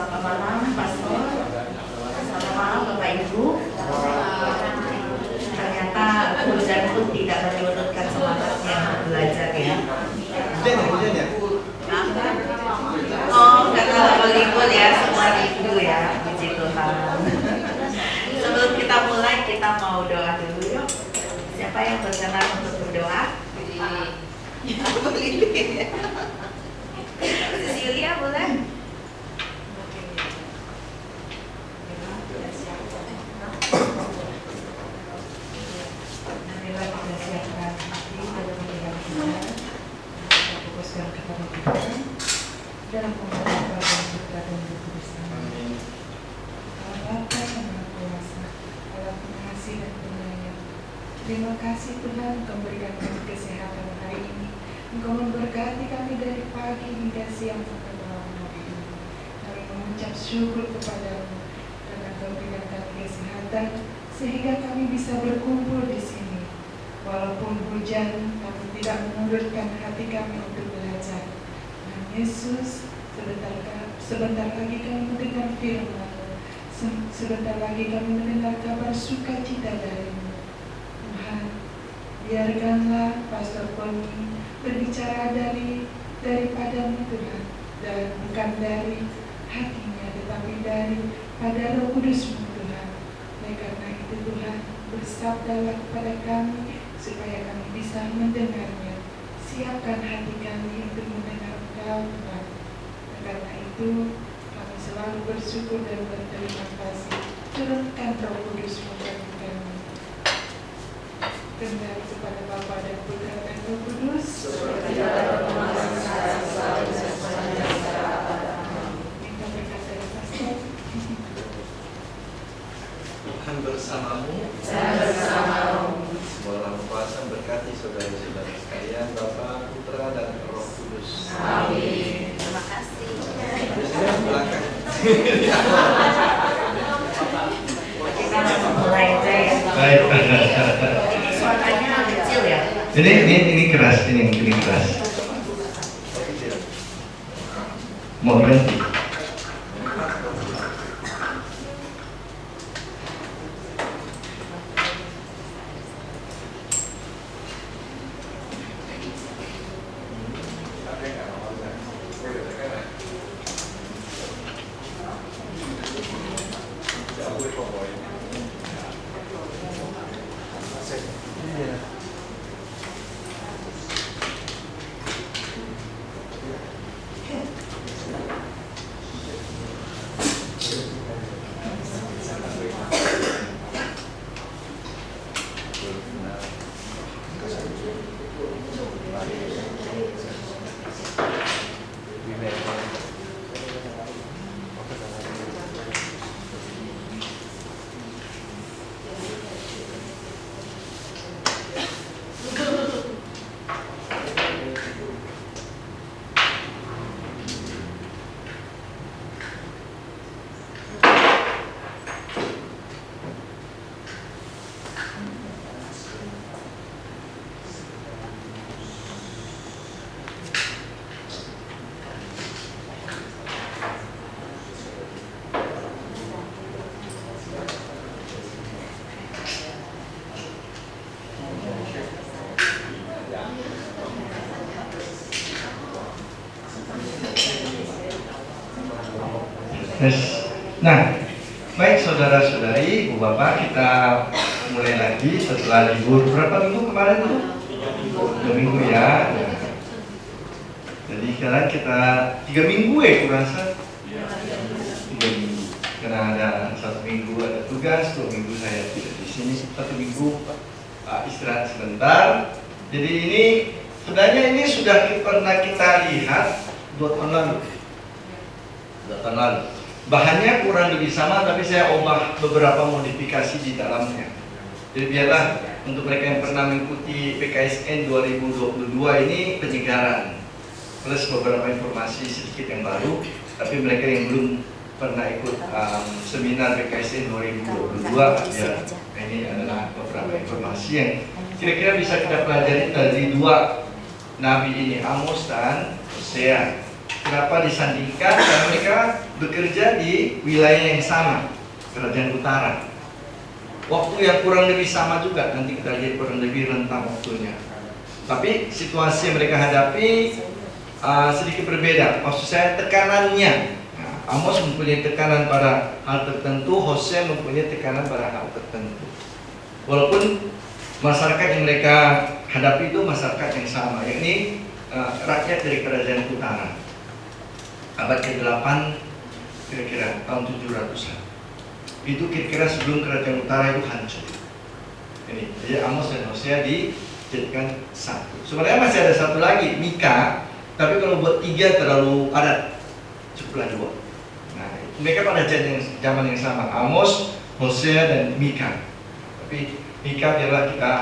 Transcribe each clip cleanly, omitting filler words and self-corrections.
Selamat malam, Pastor. Selamat malam, Bapak Ibu. Ternyata hujan pun tidak menyurutkan semangatnya belajar ya. Hujan ya? Oh, karena lama libur ya, semua libur ya. Puji Tuhan. Sebelum kita mulai, kita mau doa dulu yuk. Siapa yang berkenan untuk berdoa? Cecilia boleh? Marilah kita siapkan hati dalam mendengar Tuhan, kita fokuskan kepada Tuhan dalam membaca dan berdoa dan bersama. Allah Bapa yang Maha Kuasa, Allah Pengasih dan Penyayang. Terima kasih Tuhan, Engkau memberikan kami kesehatan hari ini. Engkau memberkati kami dari pagi hingga siang sampai malam hari ini. Kami mengucap syukur kepadamu karena Engkau berikan kami kesehatan sehingga kami bisa berkumpul di sini. Walaupun hujan, kami tidak mengundurkan hati kami untuk belajar. Dan Yesus, sebentar lagi kami mendengar firman-Mu. Sebentar lagi kami mendengar kabar sukacita dari-Mu. Tuhan, biarkanlah Pastor Poni berbicara daripadamu Tuhan, dan bukan dari hatinya, tetapi daripada Roh Kudus-Mu Tuhan. Oleh karena itu Tuhan, bersabdalah kepada kami supaya kami bisa mendengarnya. Siapkan hati kami untuk mendengar Engkau Tuhan. Dan karena itu kami selalu bersyukur dan berterima kasih. Turunkan Roh Kudus-Mu bagi kami. Kembali kepada Bapa dan Putra dan Roh Kudus. Minta berkat dari Pastor. Tuhan bersamamu. Semoga kuasa berkati saudara-saudara sekalian, Bapa, Putra, dan Roh Kudus. Amin. Terima kasih. Biasanya belakang. Kita mulai aja ya. Baik. Ini suaranya kecil ya. Ini keras, ini keras. Mau ganti? Nah, baik saudara-saudari, Ibu Bapak, kita mulai lagi setelah libur berapa minggu kemarin tuh? 2 minggu ya. Jadi sekarang kita 3 minggu ya, kurasa 3 minggu. Karena ada 1 minggu ada tugas, 2 minggu saya tidak di sini, 1 minggu istirahat sebentar. Jadi ini sebenarnya ini sudah pernah kita lihat 2 tahun lalu. 2 tahun lalu. Bahannya kurang lebih sama, tapi saya ubah beberapa modifikasi di dalamnya. Jadi biarlah untuk mereka yang pernah mengikuti PKSN 2022 ini penyegaran, plus beberapa informasi sedikit yang baru. Tapi mereka yang belum pernah ikut seminar PKSN 2022, ya ini adalah beberapa informasi yang kira-kira bisa kita pelajari dari 2 nabi ini, Amos dan Hosea. Kenapa disandingkan? Karena mereka bekerja di wilayah yang sama, kerajaan utara. Waktu yang kurang lebih sama juga, nanti kita lihat kurang lebih rentang waktunya. Tapi situasi yang mereka hadapi sedikit berbeda. Maksud saya tekanannya. Amos mempunyai tekanan pada hal tertentu, Hosea mempunyai tekanan pada hal tertentu. Walaupun masyarakat yang mereka hadapi itu masyarakat yang sama, yakni rakyat dari kerajaan utara. Abad ke-8 kira-kira tahun 700-an. Itu kira-kira sebelum kerajaan utara itu hancur. Ini, jadi Amos dan Hosea dijadikan satu. Sebenarnya masih ada satu lagi, Mika. Tapi kalau buat 3 terlalu padat, cukuplah 2. Nah, mereka pada zaman yang sama, Amos, Hosea dan Mika. Tapi Mika biarlah kita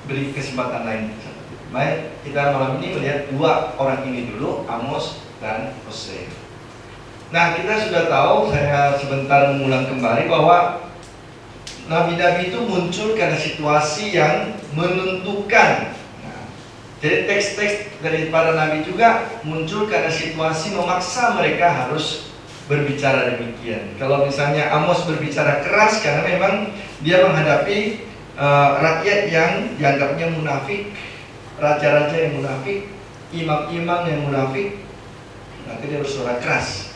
beri kesempatan lain. Baik, kita malam ini melihat 2 orang ini dulu, Amos dan Hosea. Nah, kita sudah tahu, saya sebentar mengulang kembali bahwa nabi-nabi itu muncul karena situasi yang menentukan. Nah, jadi teks-teks dari para nabi juga muncul karena situasi memaksa mereka harus berbicara demikian. Kalau misalnya Amos berbicara keras karena memang dia menghadapi rakyat yang dianggapnya munafik, raja-raja yang munafik, imam-imam yang munafik, maka dia bersuara keras.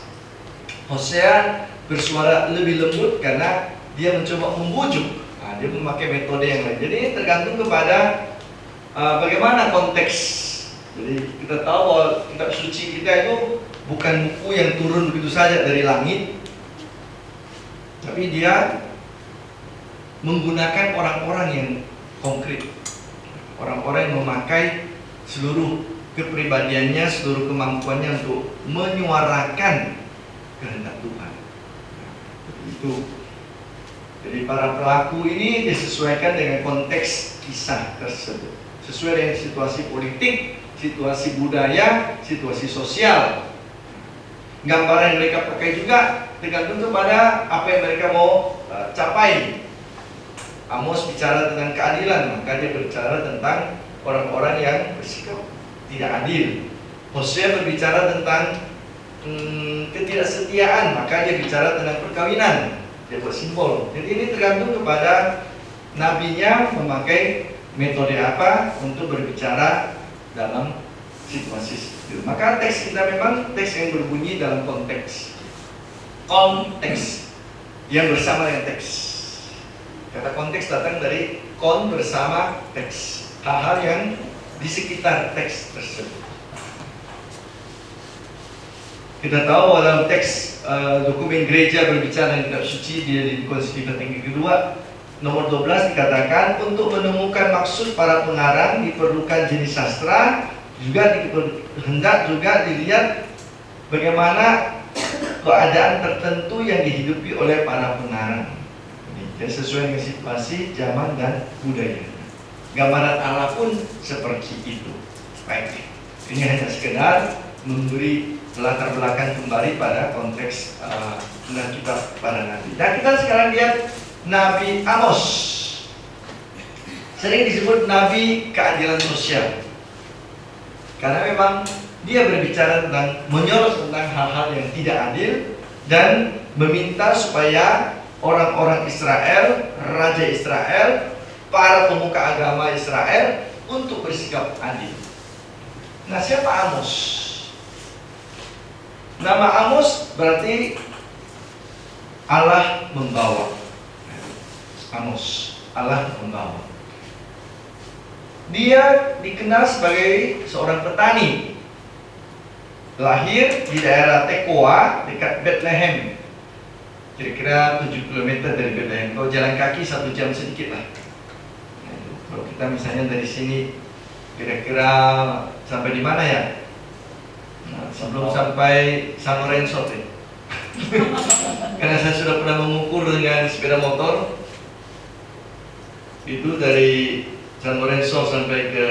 Hosea bersuara lebih lembut karena dia mencoba membujuk. Nah, dia memakai metode yang lain. Jadi ini tergantung kepada bagaimana konteks. Jadi kita tahu bahwa kitab suci kita itu bukan buku yang turun begitu saja dari langit, tapi dia menggunakan orang-orang yang konkret, orang-orang yang memakai seluruh kepribadiannya, seluruh kemampuannya untuk menyuarakan kehendak Tuhan. Itu. Jadi para pelaku ini disesuaikan dengan konteks kisah tersebut, sesuai dengan situasi politik, situasi budaya, situasi sosial. Gambaran yang mereka pakai juga tergantung kepada apa yang mereka mau capai. Amos bicara tentang keadilan, maka dia berbicara tentang orang-orang yang bersikap tidak adil. Hosea berbicara tentang ketidaksetiaan, maka dia bicara tentang perkawinan. Dia buat simbol. Jadi ini tergantung kepada nabinya memakai metode apa untuk berbicara dalam situasi itu. Maka teks kita memang teks yang berbunyi dalam konteks yang bersama dengan teks. Kata konteks datang dari kon bersama teks, hal-hal yang di sekitar teks tersebut. Kita tahu dalam teks dokumen gereja berbicara tentang kitab suci di Konstitusi Vatikan kedua nomor 12 dikatakan untuk menemukan maksud para pengarang diperlukan jenis sastra, juga hendak juga dilihat bagaimana keadaan tertentu yang dihidupi oleh para pengarang. Jadi sesuai dengan situasi, zaman dan budaya. Gambaran Allah pun seperti itu. Baik, ini hanya sekedar memberi latar belakang kembali pada konteks kitab para nabi. Dan kita sekarang lihat Nabi Amos, sering disebut Nabi keadilan sosial, karena memang dia berbicara tentang, menyorot tentang hal-hal yang tidak adil dan meminta supaya orang-orang Israel, Raja Israel, para pemuka agama Israel untuk bersikap adil. Nah, siapa Amos? Nama Amos berarti Allah membawa. Amos, Allah membawa. Dia dikenal sebagai seorang petani. Lahir di daerah Tekoa dekat Bethlehem. Kira-kira 7 km dari Bethlehem. Kalau jalan kaki 1 jam sedikit lah. Kalau kita misalnya dari sini kira-kira sampai di mana ya? Nah, sebelum sampai San Lorenzo karena saya sudah pernah mengukur dengan sepeda motor, itu dari San Lorenzo sampai ke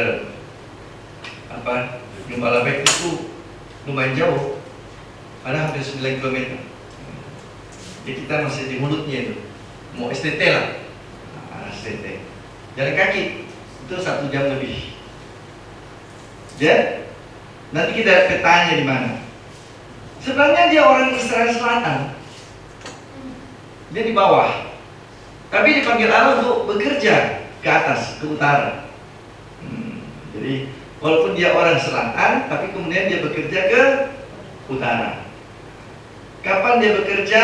Gembalabek itu lumayan jauh, ada hampir 9 km. Jadi kita masih di mulutnya itu, mau STT lah, STT. Jalan kaki itu 1 jam lebih. Dan nanti kita petanya di mana? Sebenarnya dia orang Israel Selatan. Dia di bawah. Tapi dipanggil Allah untuk bekerja ke atas, ke utara. Jadi walaupun dia orang selatan, tapi kemudian dia bekerja ke utara. Kapan dia bekerja?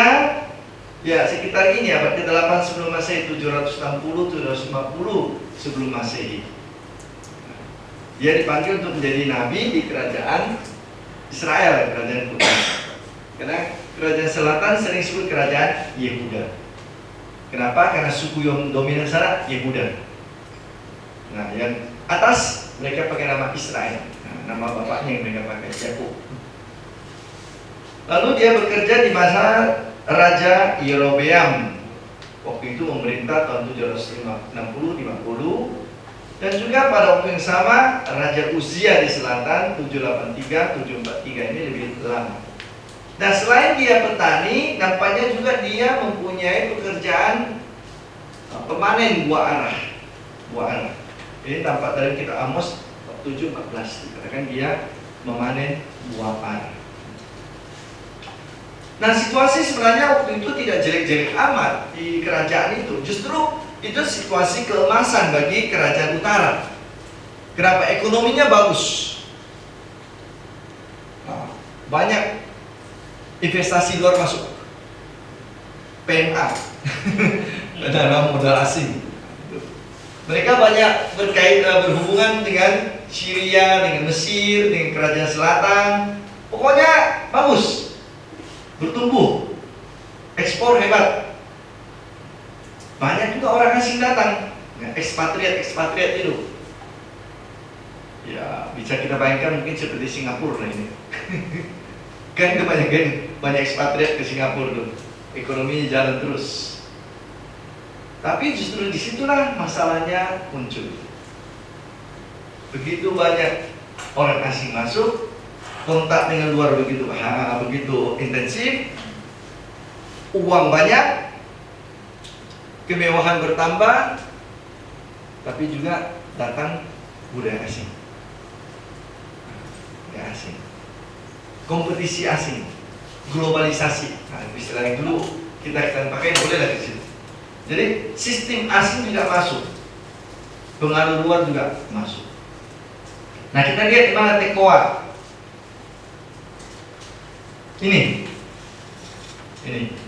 Ya sekitar ini abad ke-8 sebelum Masehi, 760-750 sebelum Masehi. Dia dipanggil untuk menjadi nabi di kerajaan Israel, kerajaan utara. Karena kerajaan selatan sering disebut kerajaan Yehuda. Kenapa? Karena suku yang dominan sana Yehuda. Nah, yang atas mereka pakai nama Israel. Nah, nama bapaknya yang mereka pakai Yakub. Lalu dia bekerja di masa Raja Yerobeam. Waktu itu memerintah tahun 760-50. Dan juga pada waktu yang sama Raja Uzia di selatan 783-743 ini lebih lama. Nah selain dia petani, nampaknya juga dia mempunyai pekerjaan pemanen buah arah. Buah arah. Ini tampak dari kitab Amos 7:14 dikatakan dia memanen buah arah. Nah situasi sebenarnya waktu itu tidak jelek-jelek amat di kerajaan itu. Justru itu situasi keemasan bagi kerajaan utara. Kenapa? Ekonominya bagus. Nah, banyak investasi luar masuk. PMA dana modal asing. Mereka banyak berhubungan dengan Syria, dengan Mesir, dengan kerajaan selatan. Pokoknya bagus, bertumbuh, ekspor hebat. Banyak juga orang asing datang, ekspatriat itu. Ya bisa kita bayangkan mungkin seperti Singapura lah ini. Kan kebanyakan banyak ekspatriat ke Singapura tuh, ekonominya jalan terus. Tapi justru disitulah masalahnya muncul. Begitu banyak orang asing masuk, kontak dengan luar begitu intensif, uang banyak, kemewahan bertambah, tapi juga datang budaya asing, kompetisi asing, globalisasi. Nah, istilah yang dulu kita akan pakai boleh lah di situ. Jadi sistem asing juga masuk, pengaruh luar juga masuk. Nah kita lihat di mana Tekoa. Ini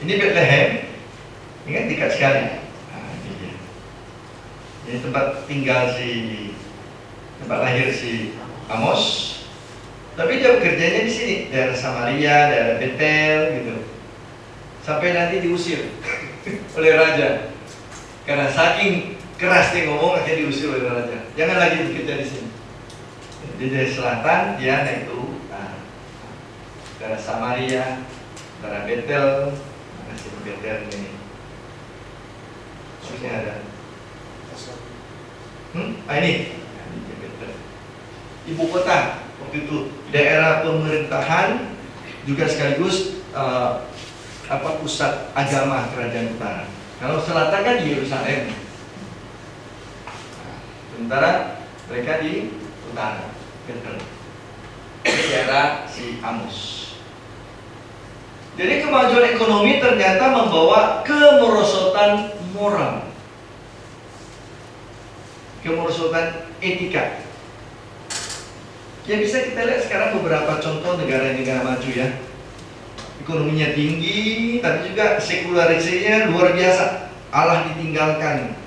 Bethlehem. Ini kan dekat sekali. Nah, ini dia. Ini tempat tinggal tempat lahir si Amos. Tapi dia bekerjanya di sini, daerah Samaria, daerah Betel gitu. Sampai nanti diusir oleh raja. Karena saking keras dia ngomong, akhirnya diusir oleh raja. Jangan lagi bekerja di sini. Jadi dari selatan dia naik ke daerah Samaria, daerah Betel. Mana sih Betel ini? Maksudnya ada. Ini Betel. Ibu kota waktu itu, daerah pemerintahan juga sekaligus pusat agama kerajaan utara. Kalau selatan kan di Yerusalem. Sementara mereka di utara, Betel. Ini daerah si Amos. Jadi kemajuan ekonomi ternyata membawa kemerosotan moral, kemerosotan etika. Ya bisa kita lihat sekarang beberapa contoh negara-negara maju ya. Ekonominya tinggi, tapi juga sekularisasinya luar biasa. Allah ditinggalkan.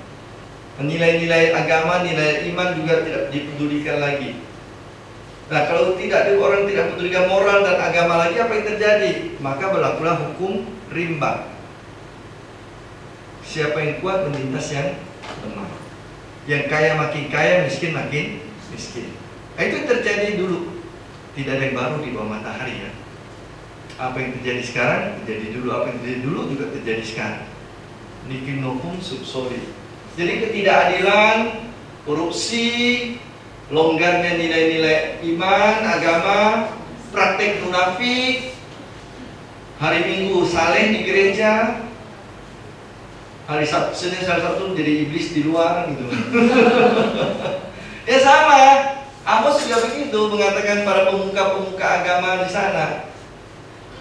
Nilai-nilai agama, nilai iman juga tidak dipedulikan lagi. Nah kalau orang tidak pedulikan moral dan agama lagi, apa yang terjadi? Maka berlakulah hukum rimba. Siapa yang kuat menindas yang lemah. Yang kaya makin kaya, miskin makin miskin. Nah, itu yang terjadi dulu. Tidak ada yang baru di bawah matahari ya. Apa yang terjadi sekarang terjadi dulu, apa yang terjadi dulu juga terjadi sekarang. Niki novum sub soli. Jadi ketidakadilan, korupsi, longgarnya nilai-nilai iman, agama, praktek munafik, hari Minggu saleh di gereja, hari Senin Sabtu jadi iblis di luar gitu. Ya sama, Amos juga begitu mengatakan para pemuka-pemuka agama di sana.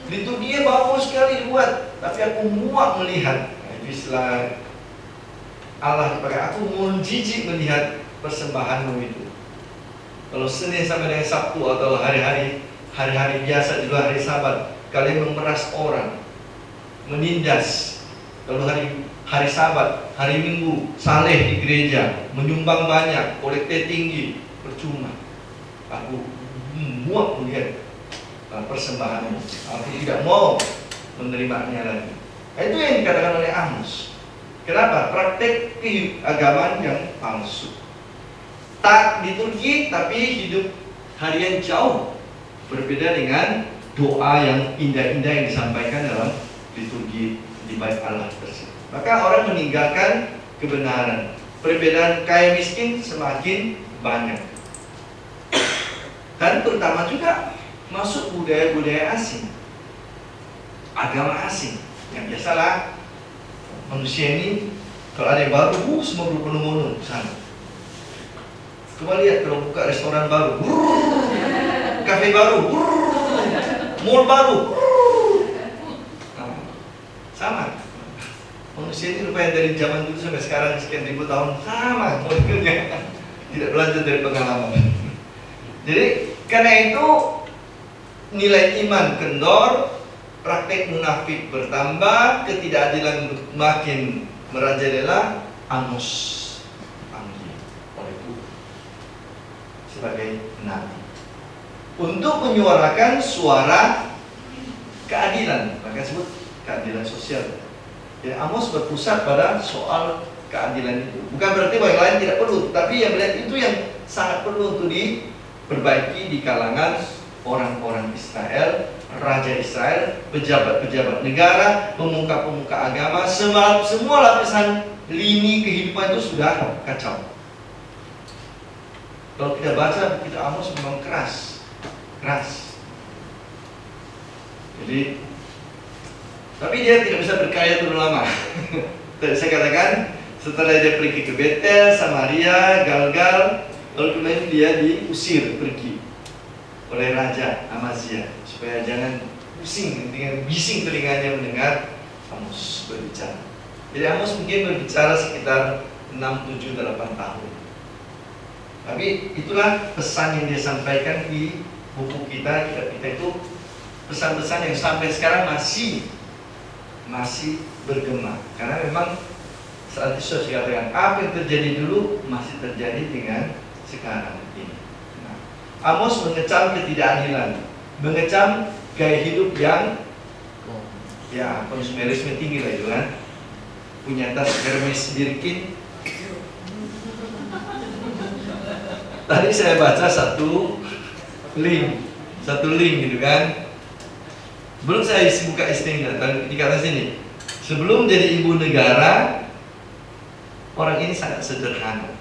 Liturginya bagus sekali dibuat, tapi aku muak melihat. Nah, itu istilah Allah dipakai. Aku menjijik melihat persembahanmu itu. Kalau Senin sampai dengan Sabtu atau hari-hari biasa juga hari Sabat, kalian memeras orang, menindas. Kalau hari Sabat, hari Minggu, saleh di gereja, menyumbang banyak, kolekte tinggi, percuma. Aku muak melihat persembahanmu. Aku tidak mau menerimanya lagi. Itu yang dikatakan oleh Amos. Kenapa? Praktek keagamaan yang palsu. Tak liturgi tapi hidup harian jauh berbeda dengan doa yang indah-indah yang disampaikan dalam liturgi di bait Allah tersebut. Maka orang meninggalkan kebenaran. Perbedaan kaya miskin semakin banyak. Dan terutama juga masuk budaya-budaya asing, agama asing. Yang biasalah manusia ini kalau ada yang baru, semua berpenuh-penuh sana. Coba lihat kalau buka restoran baru, kafe baru, mall baru, sama. Manusia ini rupanya dari zaman dulu sampai sekarang sekian ribu tahun sama modelnya, tidak belajar dari pengalaman. Jadi karena itu nilai iman kendor, praktek munafik bertambah, ketidakadilan makin merajalela. Amos panggil oleh Tuhan sebagai nabi untuk menyuarakan suara keadilan, maka disebut keadilan sosial. Jadi Amos berpusat pada soal keadilan itu. Bukan berarti bahwa yang lain tidak perlu, tapi yang melihat itu yang sangat perlu untuk diperbaiki di kalangan orang-orang Israel, raja Israel, pejabat-pejabat negara, pemuka-pemuka agama, semua lapisan lini kehidupan itu sudah kacau. Kalau kita baca buku Amos memang keras. Jadi, tapi dia tidak bisa berkarya terlalu lama. Tadi saya katakan, setelah dia pergi ke Betel, Samaria, Galgal, lalu kemudian dia diusir pergi oleh Raja Amazia supaya jangan pusing dengan bising telinganya mendengar Amos berbicara. Jadi Amos mungkin berbicara sekitar 6, 7, 8 tahun. Tapi itulah pesan yang dia sampaikan di buku kita itu pesan-pesan yang sampai sekarang masih bergema. Karena memang saat itu saya katakan apa yang terjadi dulu masih terjadi dengan sekarang ini. Amos mengecam ketidakadilan, mengecam gaya hidup yang konsumerisme tinggi lah itu kan. Punya tas Hermes Birkin. Tadi saya baca satu link gitu kan. Belum saya buka istilah di kata sini. Sebelum jadi ibu negara, orang ini sangat sederhana.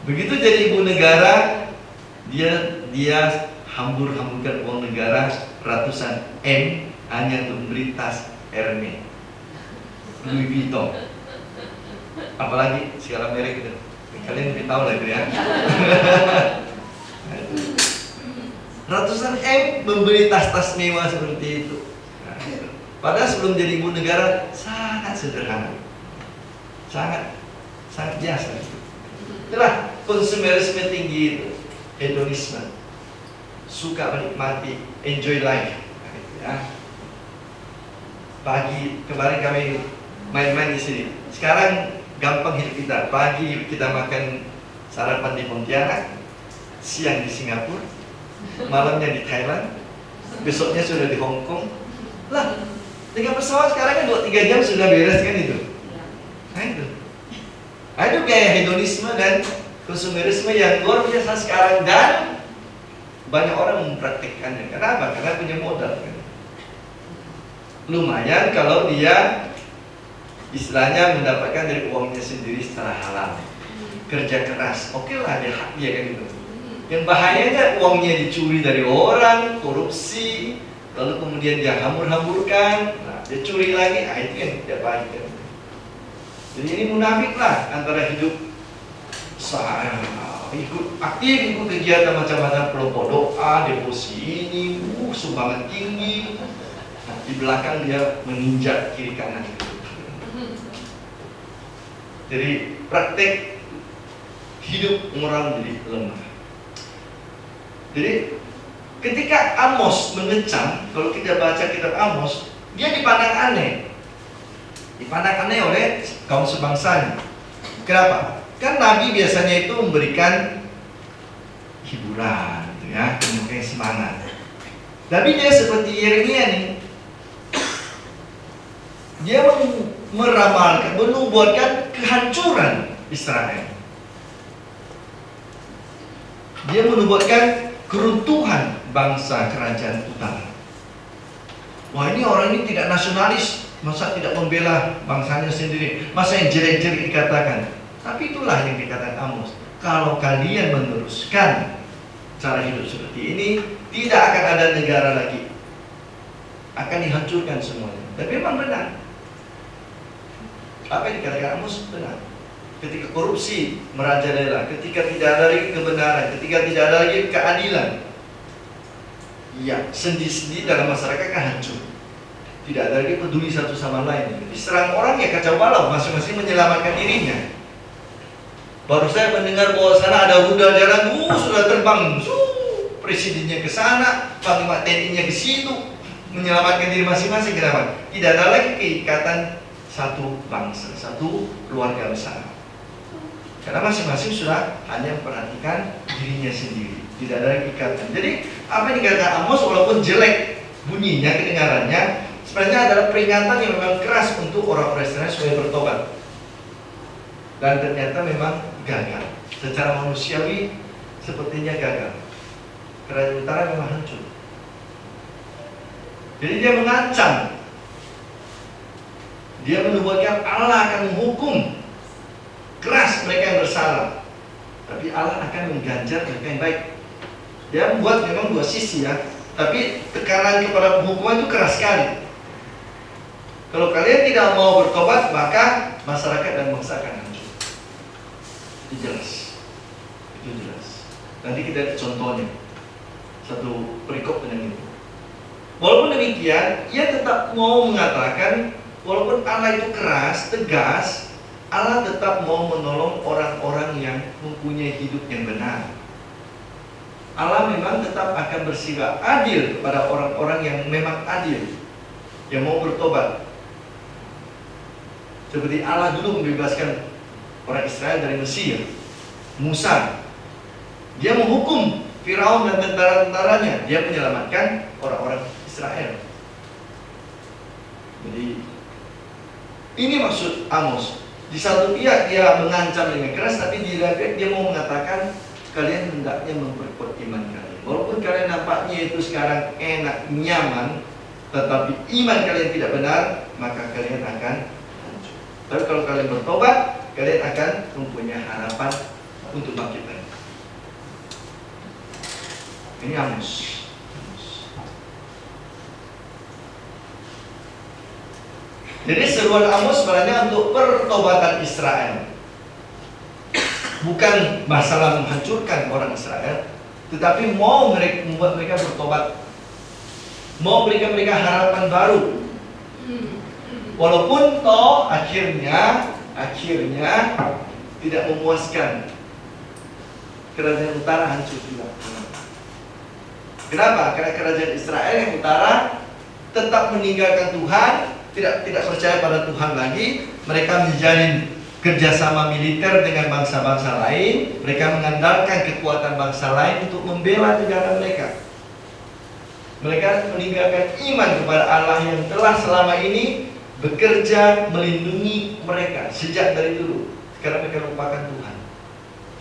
Begitu jadi ibu negara, dia hambur-hamburkan uang negara ratusan M hanya untuk beli tas Hermes, Louis Vuitton, apalagi segala merek itu. Kalian lebih tahu lah itu ya. Ratusan M membeli tas-tas mewah seperti itu. Padahal sebelum jadi ibu negara sangat sederhana, sangat biasa. Itulah konsumerisme tinggi itu, hedonisme, suka menikmati, enjoy life. Ya. Pagi kemarin kami main-main di sini. Sekarang gampang hidup kita. Pagi kita makan sarapan di Pontianak, siang di Singapura, malamnya di Thailand, besoknya sudah di Hong Kong. Lah, dengan pesawat sekarang kan 2-3 jam sudah beres kan itu. Nah itu gaya hedonisme dan konsumerisme yang luar biasa sekarang dan banyak orang mempraktikkannya. Kenapa? Karena punya modal kan. Lumayan kalau dia istilahnya mendapatkan dari uangnya sendiri secara halal, kerja keras, oke lah dia hak dia kan gitu. Yang bahayanya uangnya dicuri dari orang, korupsi, lalu kemudian dia hambur-hamburkan, dia curi lagi, itu yang tidak baik kan. Jadi ini munafik lah antara hidup ikut aktif, ikut kegiatan macam-macam, kelompok doa, devosi ini, sumbangan tinggi. Nah, di belakang dia menginjak kiri kanan. Jadi praktek hidup orang jadi lemah. Jadi ketika Amos mengecam, kalau kita baca kitab Amos, dia dipandang aneh. Dipandang aneh oleh kaum sebangsanya. Kenapa? Kan Nabi biasanya itu memberikan hiburan, gitu ya, memberikan semangat. Tapi dia seperti Yeremia nih, dia meramalkan, menubuatkan kehancuran Israel. Dia menubuatkan keruntuhan bangsa kerajaan utara. Wah, ini orang ini tidak nasionalis, masa tidak membela bangsanya sendiri, masa yang jelek-jelek dikatakan. Tapi itulah yang dikatakan Amos, kalau kalian meneruskan cara hidup seperti ini, tidak akan ada negara lagi, akan dihancurkan semuanya. Dan memang benar, apa yang dikatakan Amos benar. Ketika korupsi merajalela, ketika tidak ada lagi kebenaran, ketika tidak ada lagi keadilan, ya sendi-sendi dalam masyarakat akan hancur. Tidak ada lagi peduli satu sama lain. Diserang orang ya kacau balau, masing-masing menyelamatkan dirinya. Baru saya mendengar bahwa sana ada rudal jalan, sudah terbang, presidennya ke sana, panglima TNI-nya ke situ, menyelamatkan diri masing-masing. Kenapa? Tidak ada lagi keikatan satu bangsa, satu keluarga besar. Karena masing-masing sudah hanya memperhatikan dirinya sendiri, tidak ada lagi ikatan. Jadi apa yang dikatakan Amos walaupun jelek bunyinya, kedengarannya, sebenarnya adalah peringatan yang memang keras untuk orang-orang Israel supaya bertobat. Dan ternyata memang gagal. Secara manusiawi sepertinya gagal. Kerajaan utara memang hancur. Jadi dia mengancam, dia menubuatkan Allah akan menghukum keras mereka yang bersalah, tapi Allah akan mengganjar mereka yang baik. Dia membuat memang dua sisi ya, tapi tekanan kepada penghukuman itu keras sekali. Kalau kalian tidak mau bertobat, maka masyarakat dan bangsa akan hancur. Itu jelas. Itu jelas. Nanti kita lihat contohnya. Satu perikop dengan itu. Walaupun demikian, ia tetap mau mengatakan, walaupun Allah itu keras, tegas, Allah tetap mau menolong orang-orang yang mempunyai hidup yang benar. Allah memang tetap akan bersikap adil kepada orang-orang yang memang adil, yang mau bertobat. Seperti Allah dulu membebaskan orang Israel dari Mesir, Musa. Dia menghukum Firaun dan tentara-tentaranya, dia menyelamatkan orang-orang Israel. Jadi ini maksud Amos. Di satu pihak dia mengancam dengan keras, tapi di lain pihak dia mau mengatakan kalian hendaknya memperkuat iman kalian. Walaupun kalian nampaknya itu sekarang enak, nyaman, tetapi iman kalian tidak benar, maka kalian akan hancur. Tapi kalau kalian bertobat, kalian akan mempunyai harapan untuk bangkit lagi. Ini Amos. Jadi seruan Amos sebenarnya untuk pertobatan Israel. Bukan masalah menghancurkan orang Israel, tetapi mau membuat mereka bertobat, mau memberikan mereka harapan baru. Walaupun toh akhirnya tidak memuaskan, kerajaan utara hancur juga. Kenapa? Karena kerajaan Israel yang utara tetap meninggalkan Tuhan, tidak percaya pada Tuhan lagi. Mereka menjalin kerjasama militer dengan bangsa-bangsa lain. Mereka mengandalkan kekuatan bangsa lain untuk membela negara mereka. Mereka meninggalkan iman kepada Allah yang telah selama ini bekerja melindungi mereka sejak dari dulu. Sekarang mereka lupakan Tuhan.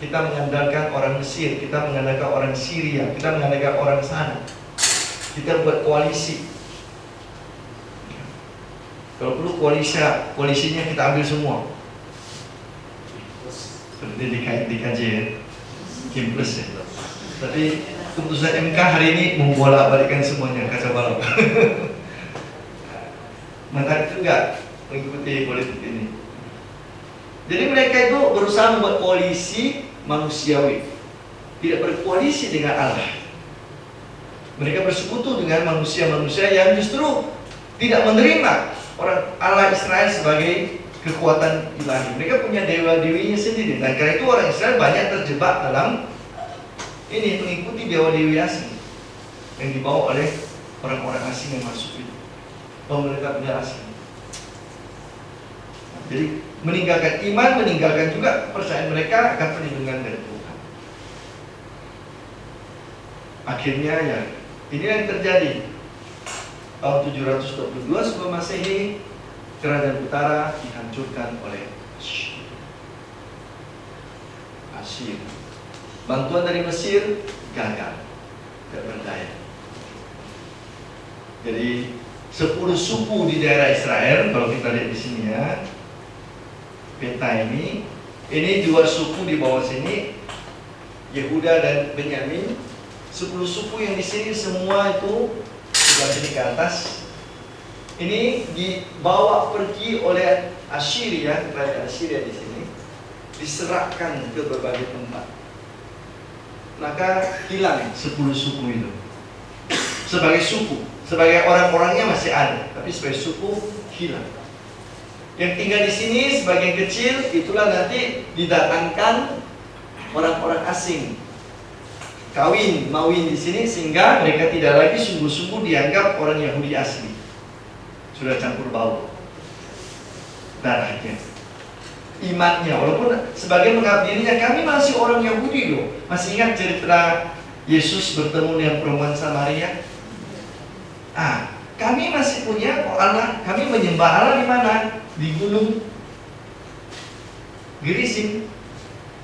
Kita mengandalkan orang Mesir, kita mengandalkan orang Syria, kita mengandalkan orang sana. Kita buat koalisi. Kalau perlu koalisinya kita ambil semua. Seperti di KJ ya, Kim Plus ya. Tapi keputusan MK hari ini membolak-balikkan semuanya, kacau balau. Menarik juga mengikuti politik ini. Jadi mereka itu berusaha membuat koalisi manusiawi. tidak berkoalisi dengan Allah. Mereka bersekutu dengan manusia-manusia yang justru tidak menerima orang Allah Israel sebagai kekuatan ilahi. Mereka punya dewa-dewinya sendiri. Dan karena itu orang Israel banyak terjebak dalam ini, mengikuti dewa-dewi asing yang dibawa oleh orang-orang asing yang masuk itu, pemerintah asing. Jadi meninggalkan iman, meninggalkan juga kepercayaan mereka akan perlindungan dari Tuhan. Akhirnya ya, ini yang terjadi. Tahun 722 sebelum Masehi, kerajaan utara dihancurkan oleh Asyir. Bantuan dari Mesir gagal, tidak berdaya. Jadi 10 suku di daerah Israel, kalau kita lihat di sini ya, peta ini 2 suku di bawah sini, Yehuda dan Benyamin. 10 suku yang di sini semua itu sebelah sini ke atas. Ini dibawa pergi oleh Assyria, kerajaan Assyria di sini, diserahkan ke berbagai tempat. Maka hilang 10 suku itu. Sebagai suku, sebagai orang-orangnya masih ada, tapi sebagai suku hilang. Yang tinggal di sini sebagian kecil, itulah nanti didatangkan orang-orang asing, mawin di sini, sehingga mereka tidak lagi sungguh-sungguh dianggap orang Yahudi asli. Sudah campur bau darahnya, imannya, walaupun sebagai menganggap dirinya kami masih orang Yahudi loh. Masih ingat cerita Yesus bertemu dengan perempuan Samaria? Kami masih punya Allah, kami menyembah Allah di mana? Di gunung Gerizim.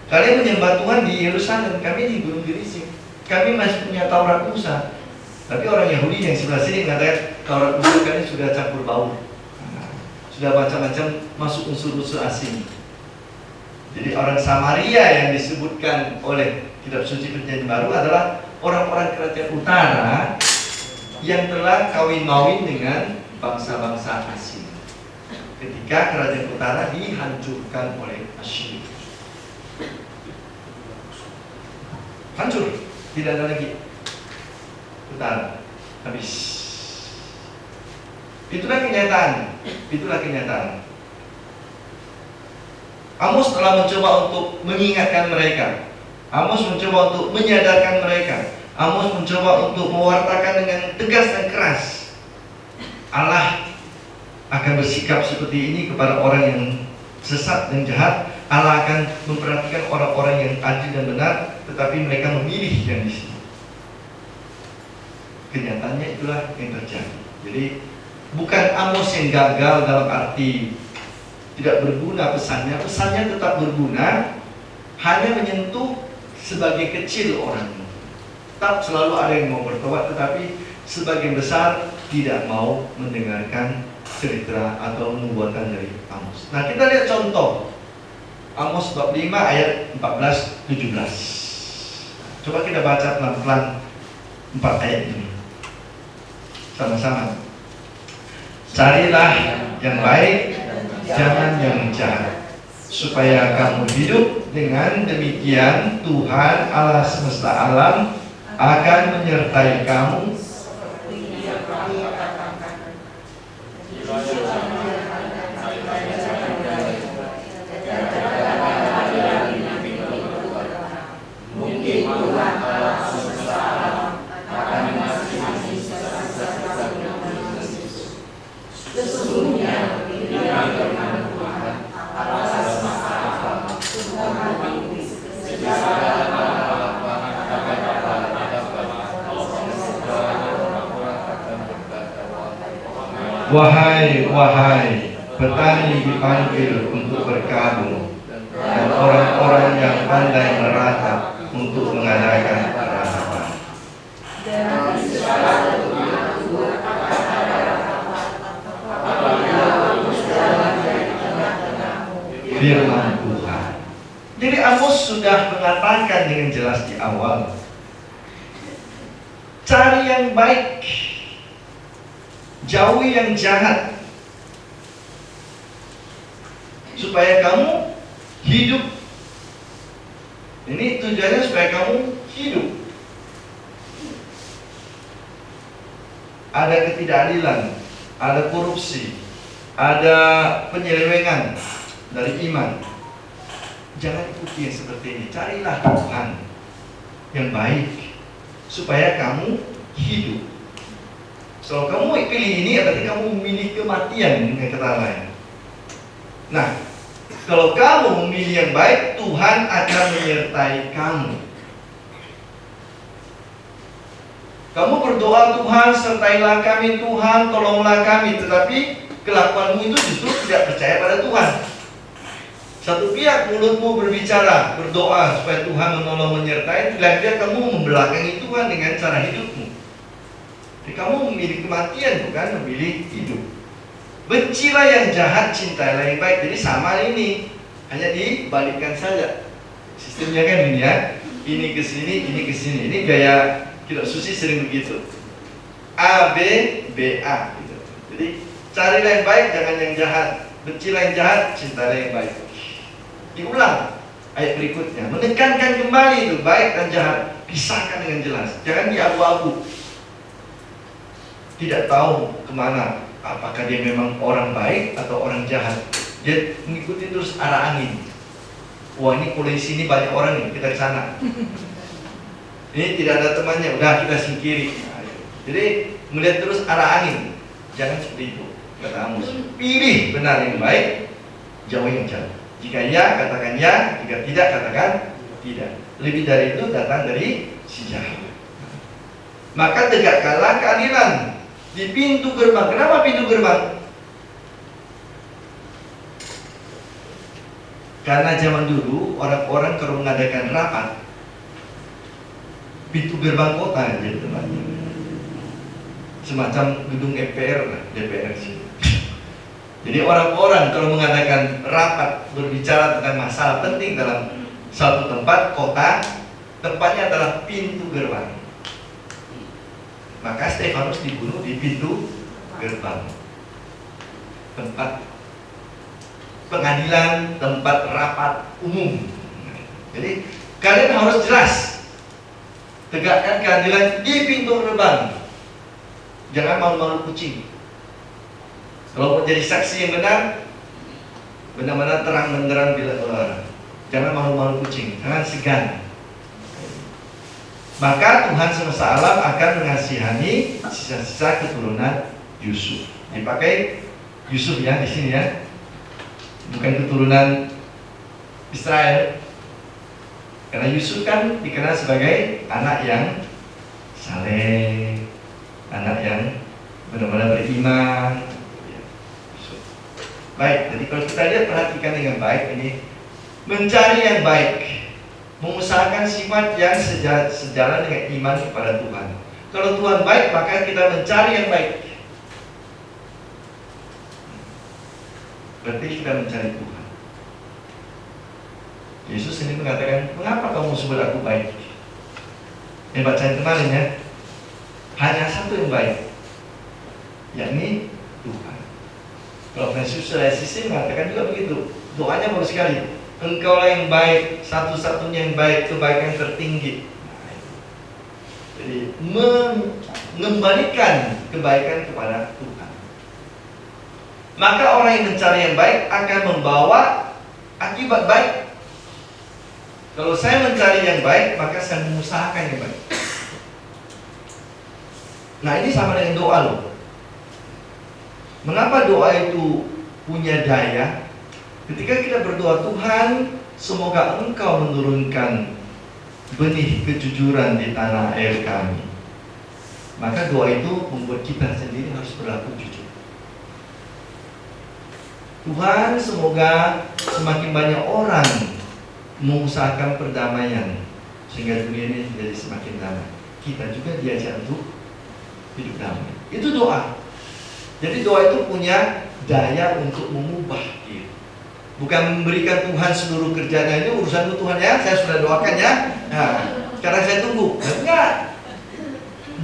Kalian menyembah Tuhan di Yerusalem, kami di gunung Gerizim. Kami masih punya Taurat Musa. Tapi orang Yahudi yang sebelah sini mengatakan Taurat Musa kalian sudah campur bau, sudah macam-macam masuk unsur-unsur asing. Jadi orang Samaria yang disebutkan oleh kitab suci Perjanjian Baru adalah orang-orang kerajaan utara yang telah kawin-mawin dengan bangsa-bangsa asing ketika kerajaan utara dihancurkan oleh Asyir. Hancur, tidak ada lagi utara, habis. Itulah kenyataan. Amos telah mencoba untuk mengingatkan mereka. Amos mencoba untuk menyadarkan mereka. Amos mencoba untuk mewartakan dengan tegas dan keras. Allah akan bersikap seperti ini kepada orang yang sesat dan jahat. Allah akan memperhatikan orang-orang yang adil dan benar, tetapi mereka memilih yang di sini. Kenyataannya itulah yang terjadi. Jadi bukan Amos yang gagal dalam arti tidak berguna pesannya tetap berguna, hanya menyentuh sebagai kecil orang. Tetap selalu ada yang mau bertobat, tetapi sebagian besar tidak mau mendengarkan cerita atau nubuatan dari Amos. Nah, kita lihat contoh Amos bab 5 ayat 14-17. Coba kita baca pelan-pelan 4 ayat ini sama-sama. Carilah yang baik, jangan yang jahat, supaya kamu hidup. Dengan demikian Tuhan Allah semesta alam akan menyertai kamu. Wahai petani dipanggil untuk berkabung, dan orang-orang yang pandai meratap untuk mengadakan peratapan. Firman Tuhan. Jadi Amos sudah mengatakan dengan jelas di awal, cari yang baik, jauhi yang jahat, supaya kamu hidup. Ini tujuannya supaya kamu hidup. Ada ketidakadilan, ada korupsi, ada penyelewengan dari iman. Jangan ikuti yang seperti ini. Carilah Tuhan yang baik supaya kamu hidup. Kalau kamu pilih ini, berarti kamu memilih kematian dengan kata lain. Nah, kalau kamu memilih yang baik, Tuhan akan menyertai kamu. Kamu berdoa, Tuhan sertailah kami, Tuhan tolonglah kami. Tetapi kelakuanmu itu justru tidak percaya pada Tuhan. Satu pihak mulutmu berbicara, berdoa supaya Tuhan menolong menyertai, lain pihak kamu membelakangi Tuhan dengan cara hidupmu. Jadi kamu memilih kematian, bukan memilih hidup. Bencilah yang jahat, cintailah yang baik. Jadi sama ini, hanya dibalikkan saja. Sistemnya kan ini ya, ini ke sini, ini ke sini. Ini gaya Kitab Suci sering begitu. A, B, B, A gitu. Jadi carilah yang baik, jangan yang jahat. Bencilah yang jahat, cintailah yang baik. Diulang ayat berikutnya, menekankan kembali itu baik dan jahat, pisahkan dengan jelas, jangan diabu-abu. Tidak tahu kemana, apakah dia memang orang baik atau orang jahat. Dia mengikuti terus arah angin. Wah, ini polisi ini banyak orang nih, kita ke sana. Ini tidak ada temannya, udah kita singkiri. Jadi melihat terus arah angin. Jangan seperti itu, kata Amos. Pilih benar yang baik, jauh yang jahat. Jika ya, katakan ya. Jika tidak, katakan tidak. Lebih dari itu datang dari si jahat. Maka tegakkanlah keadilan di pintu gerbang. Kenapa pintu gerbang? Karena zaman dulu orang-orang kalau mengadakan rapat, pintu gerbang kota jadi tempatnya. Semacam gedung MPR lah, DPR sih. Jadi orang-orang kalau mengadakan rapat berbicara tentang masalah penting dalam satu tempat kota, tempatnya adalah pintu gerbang. Maka Stefanus dibunuh di pintu gerbang, tempat pengadilan, tempat rapat umum. Jadi kalian harus jelas, tegakkan keadilan di pintu gerbang. Jangan malu-malu kucing. Kalau mau jadi saksi yang benar, benar-benar terang benderang bila keluar. Jangan malu-malu kucing, jangan segan. Maka Tuhan semesta alam akan mengasihani sisa-sisa keturunan Yusuf. Dipakai Yusuf ya di sini ya, bukan keturunan Israel. Karena Yusuf kan dikenal sebagai anak yang saleh, anak yang benar-benar beriman. Baik, jadi kalau kita lihat, perhatikan dengan baik ini, mencari yang baik, mengusahakan sifat yang sejalan dengan iman kepada Tuhan. Kalau Tuhan baik, maka kita mencari yang baik. Berarti kita mencari Tuhan. Yesus ini mengatakan, mengapa kamu sebut aku baik? Yang bacaan kemarin ya, hanya satu yang baik, yakni Tuhan. Kalau Yesus mengatakan juga begitu. Doanya bagus sekali. Engkaulah yang baik, satu-satunya yang baik, kebaikan tertinggi. Jadi mengembalikan kebaikan kepada Tuhan. Maka orang yang mencari yang baik akan membawa akibat baik. Kalau saya mencari yang baik, maka saya mengusahakan yang baik. Nah, ini sama dengan doa loh. Mengapa doa itu punya daya? Ketika kita berdoa, Tuhan, semoga Engkau menurunkan benih kejujuran di tanah air kami. Maka doa itu membuat kita sendiri harus berlaku jujur. Tuhan, semoga semakin banyak orang mengusahakan perdamaian sehingga dunia ini menjadi semakin damai. Kita juga diajak untuk hidup damai. Itu doa. Jadi doa itu punya daya untuk mengubah diri. Bukan memberikan Tuhan seluruh kerjanya, ini urusanmu Tuhan ya, saya sudah doakan ya. Nah, sekarang saya tunggu. Enggak.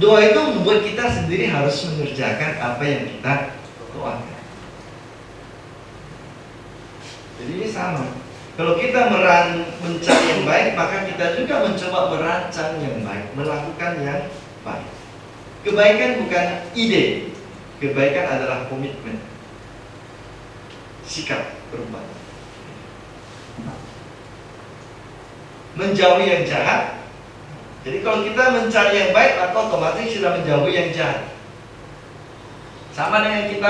Doa itu membuat kita sendiri harus mengerjakan apa yang kita doakan. Jadi ini sama. Kalau kita mencari yang baik, maka kita juga mencoba merancang yang baik, melakukan yang baik. Kebaikan bukan ide, kebaikan adalah komitmen, sikap berubah. Menjauhi yang jahat. Jadi kalau kita mencari yang baik, maka otomatis sudah menjauhi yang jahat. Sama dengan kita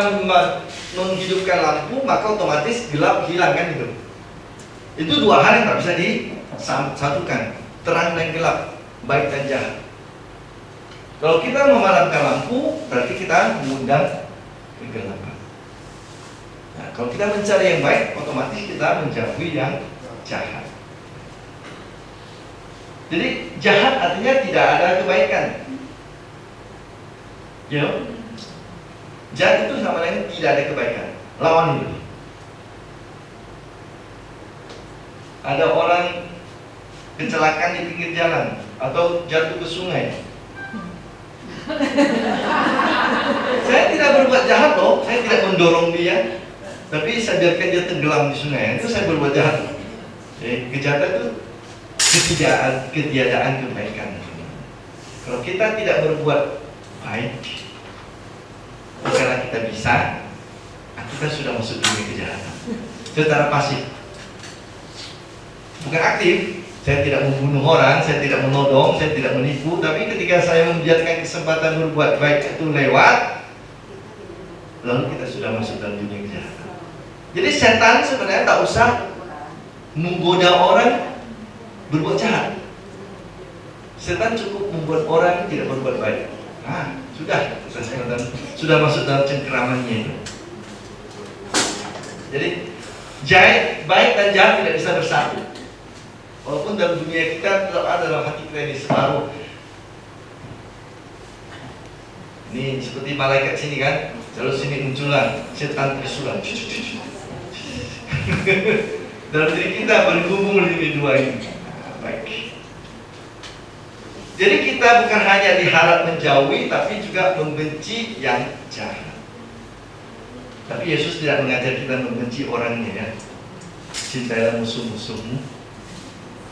menghidupkan lampu, maka otomatis gelap hilang, kan itu. Itu dua hal yang tak bisa disatukan, terang dan gelap, baik dan jahat. Kalau kita memadamkan lampu, berarti kita mengundang kegelapan. Nah, kalau kita mencari yang baik, otomatis kita menjauhi yang jahat. Jadi jahat artinya tidak ada kebaikan. Ya, jahat itu sama dengan tidak ada kebaikan. Lawan itu. Ada orang kecelakaan di pinggir jalan atau jatuh ke sungai. Saya tidak berbuat jahat loh, saya tidak mendorong dia, tapi saya biarkan dia tenggelam di sungai. Itu saya berbuat jahat. Jadi kejahatan itu ketiadaan kebaikan. Kalau kita tidak berbuat baik, karena kita bisa, kita sudah masuk dunia kejahatan secara pasif, bukan aktif. Saya tidak membunuh orang, saya tidak menodong, saya tidak menipu, tapi ketika saya membiarkan kesempatan berbuat baik itu lewat, lalu kita sudah masuk dalam dunia kejahatan. Jadi setan sebenarnya tak usah menggoda orang berbuat jahat. Setan cukup membuat orang tidak berbuat baik. Sudah masuk dalam cengkeramannya itu. Jadi baik dan jahat tidak bisa bersatu. Walaupun dalam dunia kita tetap ada dalam hati kita ini separuh. Ini seperti malaikat sini kan, lalu sini muncullah setan trisulan. Dalam diri kita bergumul ini dua ini. Baik. Jadi kita bukan hanya diharap menjauhi, tapi juga membenci yang jahat. Tapi Yesus tidak mengajar kita membenci orangnya, ya. Cintailah musuh-musuhmu.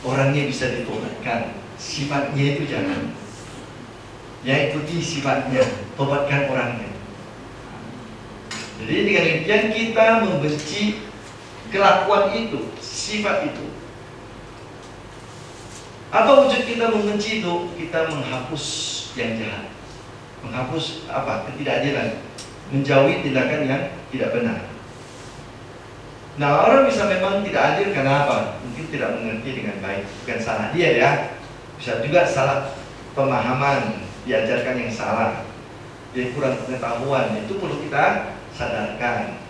Orangnya bisa ditobatkan, sifatnya itu jangan. Ya, ikuti sifatnya, tobatkan orangnya. Jadi dengan demikian kita membenci kelakuan itu, sifat itu. Apa wujud kita membenci itu? Kita menghapus yang jahat, menghapus apa? Ketidakadilan, menjauhi tindakan yang tidak benar. Nah, orang bisa memang tidak adil karena apa? Mungkin tidak mengerti dengan baik. Bukan salah dia, ya. Bisa juga salah pemahaman, diajarkan yang salah. Dia kurang pengetahuan, itu perlu kita sadarkan.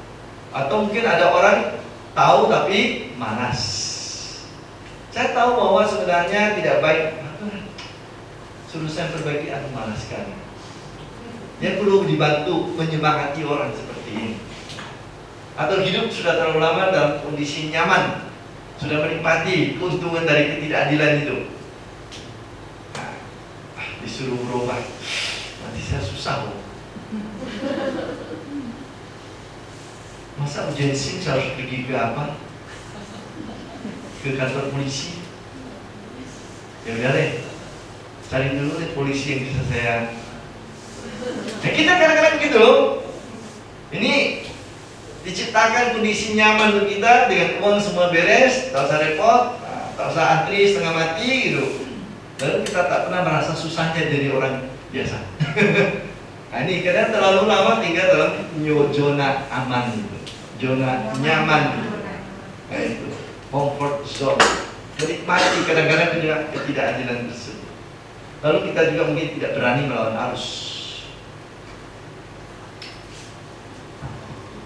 Atau mungkin ada orang tahu tapi malas. Saya tahu bahwa sebenarnya tidak baik. Suruh saya perbaiki, aku malas sekali. Dia perlu dibantu menyemangati orang seperti ini. Atau hidup sudah terlalu lama dalam kondisi nyaman, sudah menikmati keuntungan dari ketidakadilan itu. Disuruh berubah, nanti saya susah loh. Masa ujian SIM saya harus pergi ke apa? Ke kantor polisi? Ya udah deh, cari dulu deh polisi yang bisa saya. Nah, kita kadang-kadang begitu loh. Ini diciptakan kondisi nyaman untuk kita dengan uang semua beres, tak usah repot, tak usah antri setengah mati gitu. Lalu kita tak pernah merasa susahnya jadi orang biasa. Nah, ini kadang terlalu lama tinggal dalam zona aman gitu, zona nyaman gitu. Nah, itu comfort zone, menikmati kadang-kadang juga ketidakadilan tersebut. Lalu kita juga mungkin tidak berani melawan arus.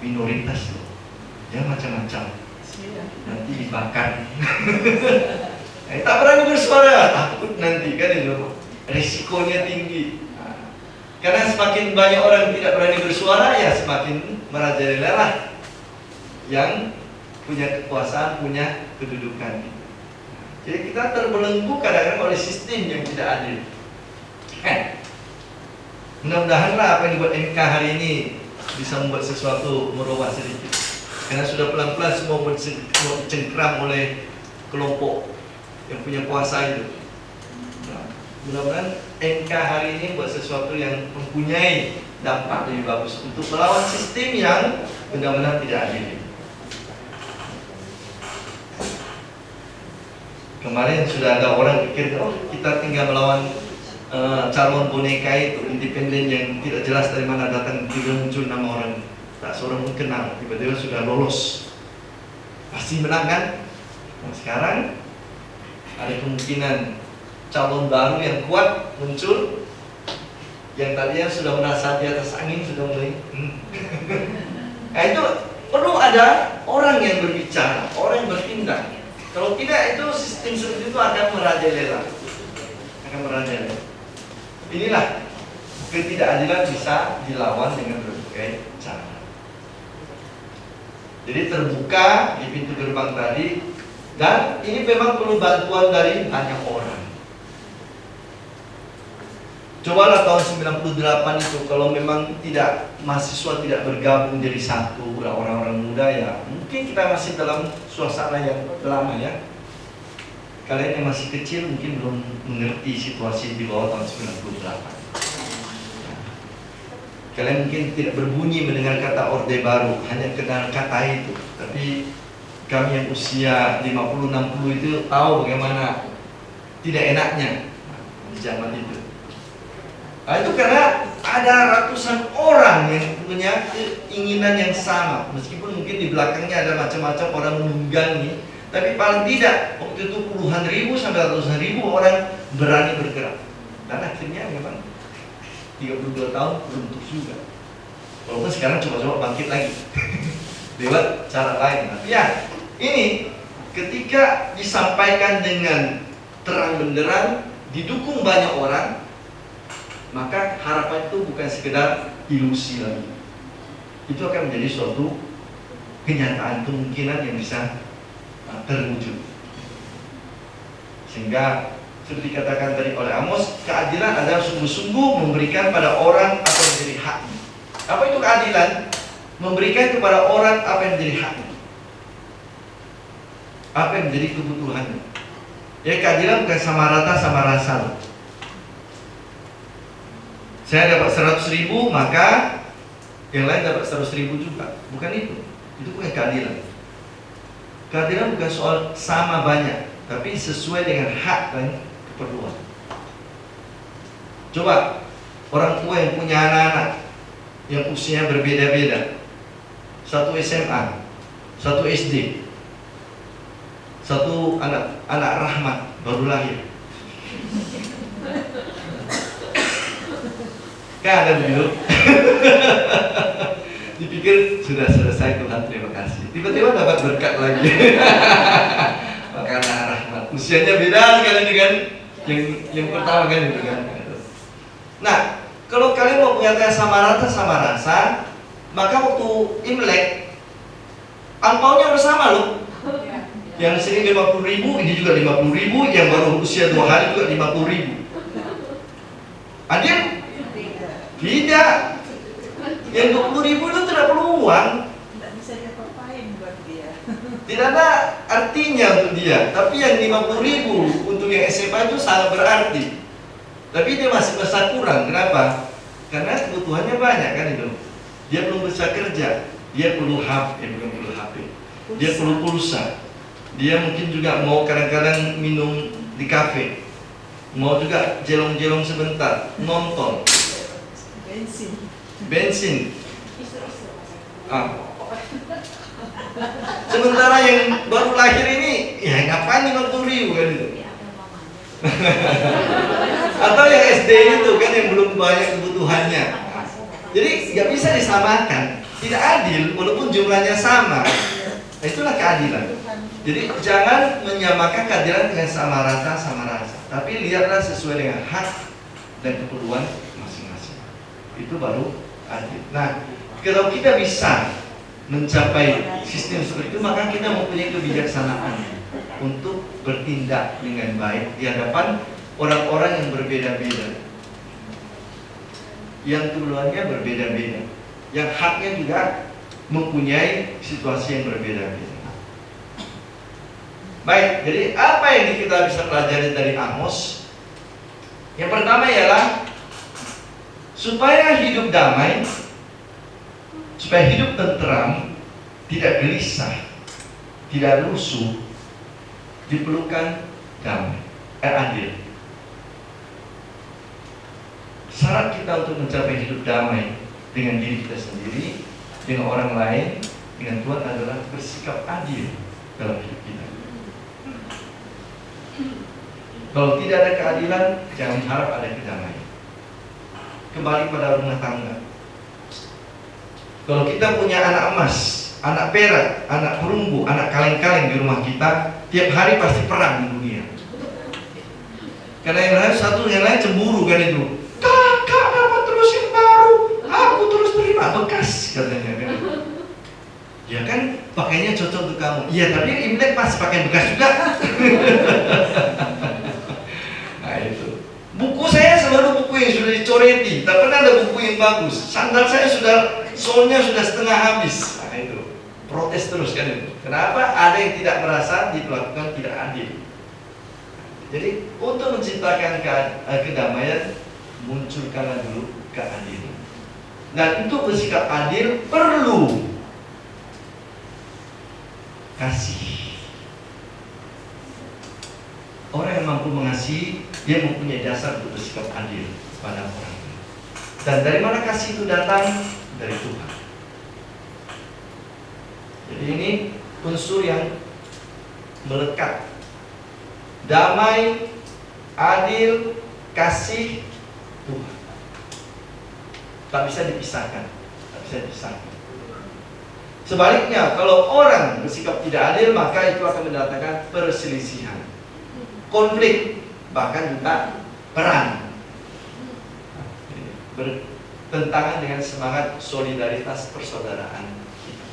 Minoritas loh, ya macam-macam, nanti dibakar. Tak berani bersuara, takut nanti kan itu, risikonya tinggi. Karena semakin banyak orang tidak berani bersuara, ya semakin merajalela yang punya kekuasaan, punya kedudukan. Jadi kita terbelenggu kadang-kadang oleh sistem yang tidak adil. Mudah-mudahanlah apa yang dibuat MK hari ini bisa membuat sesuatu merubah sedikit. Karena sudah pelan-pelan semua mau dicengkram oleh kelompok yang punya kuasa itu. Nah, mudah-mudahan MK hari ini buat sesuatu yang mempunyai dampak lebih bagus untuk melawan sistem yang benar-benar tidak adil. Kemarin sudah ada orang pikir, oh kita tinggal melawan calon boneka itu independen yang tidak jelas dari mana datang, tiba muncul nama orang tak seorang pun kenal, tiba-tiba sudah lolos, pasti menang kan? Nah, sekarang ada kemungkinan calon baru yang kuat muncul, yang tadinya sudah merasa di atas angin sudah mulai. Nah itu perlu ada orang yang berbicara, orang yang bertindak. Kalau tidak, itu sistem seperti itu akan merajalela. Inilah ketidakadilan bisa dilawan dengan berbagai cara. Jadi terbuka di pintu gerbang tadi, dan ini memang perlu bantuan dari banyak orang. Cobalah tahun 98 itu, kalau memang mahasiswa tidak bergabung jadi satu, orang-orang muda ya, mungkin kita masih dalam suasana yang lama ya. Kalian yang masih kecil mungkin belum mengerti situasi di bawah tahun 98. Kalian mungkin tidak berbunyi mendengar kata Orde Baru, hanya kenal kata itu. Tapi kami yang usia 50-60 itu tahu bagaimana tidak enaknya di zaman itu. Nah, itu karena ada ratusan orang yang punya keinginan yang sama, meskipun mungkin di belakangnya ada macam-macam orang menunggangi, tapi paling tidak waktu itu puluhan ribu sampai ratusan ribu orang berani bergerak. Dan akhirnya memang 32 tahun beruntung juga. Walaupun sekarang coba-coba bangkit lagi lewat cara lain. Tapi ya, ini ketika disampaikan dengan terang benderang, didukung banyak orang, maka harapan itu bukan sekedar ilusi lagi. Itu akan menjadi suatu kenyataan, kemungkinan yang bisa terwujud. Sehingga seperti dikatakan tadi oleh Amos, keadilan adalah sungguh-sungguh memberikan pada orang apa yang menjadi haknya. Apa itu keadilan? Memberikan kepada orang apa yang menjadi haknya, apa yang menjadi kebutuhannya. Ya, keadilan bukan sama rata sama rasa. Saya dapat 100.000, maka yang lain dapat 100.000 juga. Bukan itu. Itu bukan keadilan. Keadilan bukan soal sama banyak, tapi sesuai dengan hak dan keperluan. Coba orang tua yang punya anak-anak yang usianya berbeda-beda, satu SMA, satu SD, satu anak rahmat baru lahir. Kan ada dulu. Dipikir sudah selesai, Tuhan terima kasih. Tiba-tiba dapat berkat lagi. Maka anak rahmat. Usianya beda sekali dengan yang pertama kan itu kan. Nah, kalau kalian mau punya sama rata sama rasa, maka waktu Imlek angpaunya harus sama loh. Yang sini 50.000, ini juga 50.000, yang baru usia 2 hari juga 50.000. Adil? Tidak. Yang 20.000 itu tidak perlu uang. Tidak bisa diapa-apain buat dia. Tidak ada artinya untuk dia. Tapi yang 50.000 untuk yang SMA itu sangat berarti. Tapi dia masih besar kurang. Kenapa? Karena kebutuhannya banyak kan itu. Dia belum bisa kerja. Dia perlu HP, bukan perlu HP. Dia perlu pulsa. Dia mungkin juga mau kadang-kadang minum di kafe. Mau juga jelong-jelong sebentar, nonton. Bensin. Sementara yang baru lahir ini, ya ngapain 50.000 kan itu? Atau yang SD itu kan yang belum banyak kebutuhannya. Jadi nggak bisa disamakan, tidak adil walaupun jumlahnya sama. Nah, itulah keadilan. Jadi jangan menyamakan keadilan dengan sama rata sama rasa, tapi lihatlah sesuai dengan hak dan keperluan masing-masing. Itu baru adil. Nah, kalau kita bisa mencapai sistem seperti itu, maka kita mempunyai kebijaksanaan untuk bertindak dengan baik di hadapan orang-orang yang berbeda-beda, yang keperluannya berbeda-beda, yang haknya juga mempunyai situasi yang berbeda-beda. Baik, jadi apa yang kita bisa pelajari dari Amos? Yang pertama ialah supaya hidup damai, supaya hidup tentram, tidak gelisah, tidak rusuh, diperlukan damai, adil. Syarat kita untuk mencapai hidup damai dengan diri kita sendiri, dengan orang lain, dengan Tuhan adalah bersikap adil dalam hidup kita. Kalau tidak ada keadilan, jangan harap ada kedamaian. Kembali pada rumah tangga. Kalau kita punya anak emas, anak perak, anak perunggu, anak kaleng-kaleng di rumah kita, tiap hari pasti perang di dunia. Karena yang lain satu yang lain cemburu kan itu. Kakak dapat terus yang baru, aku terus terima bekas katanya kan. Ya kan pakainya cocok untuk kamu. Iya tapi Imlek masih pakai bekas juga. Nah itu. Buku saya selalu buku yang sudah dicoreti, tak pernah ada buku yang bagus. Sandal saya solnya sudah setengah habis. Nah itu. Protes terus kan itu. Kenapa? Ada yang tidak merasa diperlakukan tidak adil. Jadi untuk menciptakan kedamaian, munculkanlah dulu keadilan. Dan untuk bersikap adil perlu kasih. Orang yang mampu mengasihi, dia mempunyai dasar untuk bersikap adil pada orang. Dan dari mana kasih itu datang? Dari Tuhan. Jadi ini unsur yang melekat. Damai, adil, kasih Tuhan. Tak bisa dipisahkan. Tak bisa dipisahkan. Sebaliknya, kalau orang bersikap tidak adil, maka itu akan mendatangkan perselisihan, konflik, bahkan juga perang. Bertentangan dengan semangat solidaritas persaudaraan kita.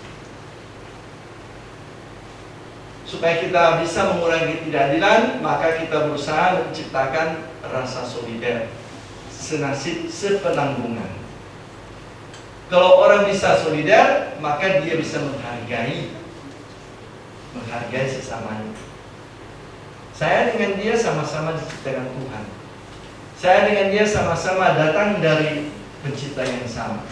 Supaya kita bisa mengurangi ketidakadilan, maka kita berusaha menciptakan rasa solider, senasib, sepenanggungan. Kalau orang bisa solider, maka dia bisa menghargai sesamanya. Saya dengan dia sama-sama diciptakan Tuhan. Saya dengan dia sama-sama datang dari pencipta yang sama.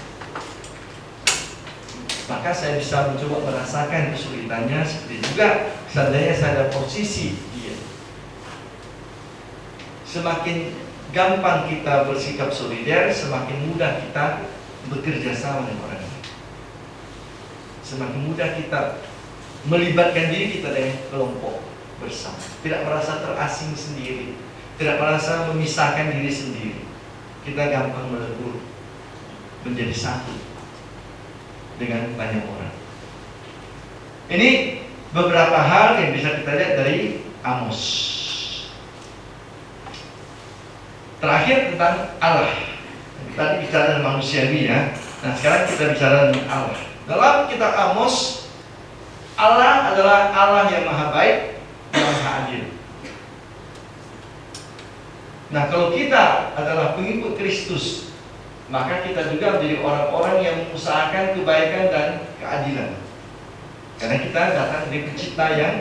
Maka saya bisa mencoba merasakan kesulitannya, seperti juga seandainya saya ada posisi dia. Semakin gampang kita bersikap solider, semakin mudah kita bekerja sama dengan orang lain. Semakin mudah kita melibatkan diri kita dengan kelompok bersama. Tidak merasa terasing sendiri, tidak merasa memisahkan diri sendiri. Kita gampang melebur menjadi satu dengan banyak orang. Ini beberapa hal yang bisa kita lihat dari Amos. Terakhir tentang Allah. Tadi bicara dengan manusiawi ya. Nah sekarang kita bicara dengan Allah. Dalam kitab Amos, Allah adalah Allah yang maha baik, yang maha adil. Nah kalau kita adalah pengikut Kristus, maka kita juga menjadi orang-orang yang mengusahakan kebaikan dan keadilan. Karena kita datang dari pencipta yang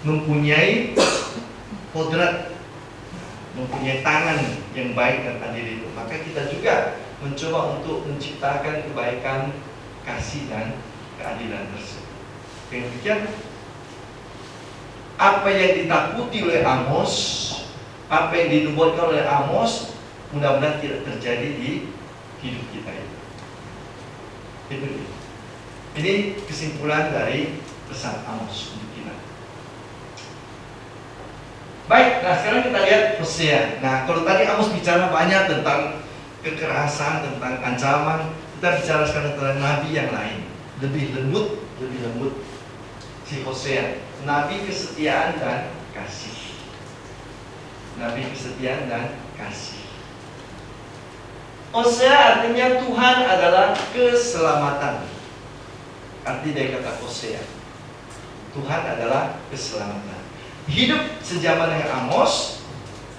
mempunyai kodrat, mempunyai tangan yang baik dan adil itu. Maka kita juga mencoba untuk menciptakan kebaikan, kasih dan keadilan tersebut. Dengan demikian, apa yang ditakuti oleh Amos, apa yang dinubuatkan oleh Amos, mudah-mudahan tidak terjadi di hidup kita itu. Ini kesimpulan dari pesan Amos untuk kita. Baik, nah sekarang kita lihat Hosea. Nah kalau tadi Amos bicara banyak tentang kekerasan, tentang ancaman, kita bicara sekarang tentang nabi yang lain, lebih lembut si Hosea, nabi kesetiaan dan kasih. Nabi kesetiaan dan kasih. Hosea artinya Tuhan adalah keselamatan. Arti dari kata Hosea, Tuhan adalah keselamatan. Hidup sejaman dengan Amos,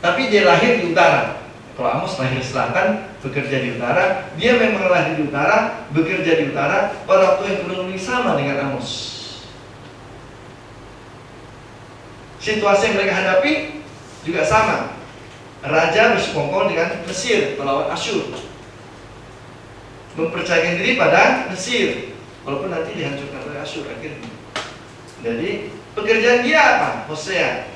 tapi dia lahir di utara. Kalau Amos lahir selatan, bekerja di utara. Dia memang lahir di utara, bekerja di utara. Orang tua yang kurang lebih sama dengan Amos. Situasi yang mereka hadapi juga sama. Raja bersekongkol dengan Mesir melawan Asyur, mempercayakan diri pada Mesir, walaupun nanti dihancurkan oleh Asyur akhirnya. Jadi pekerjaan dia apa? Hosea.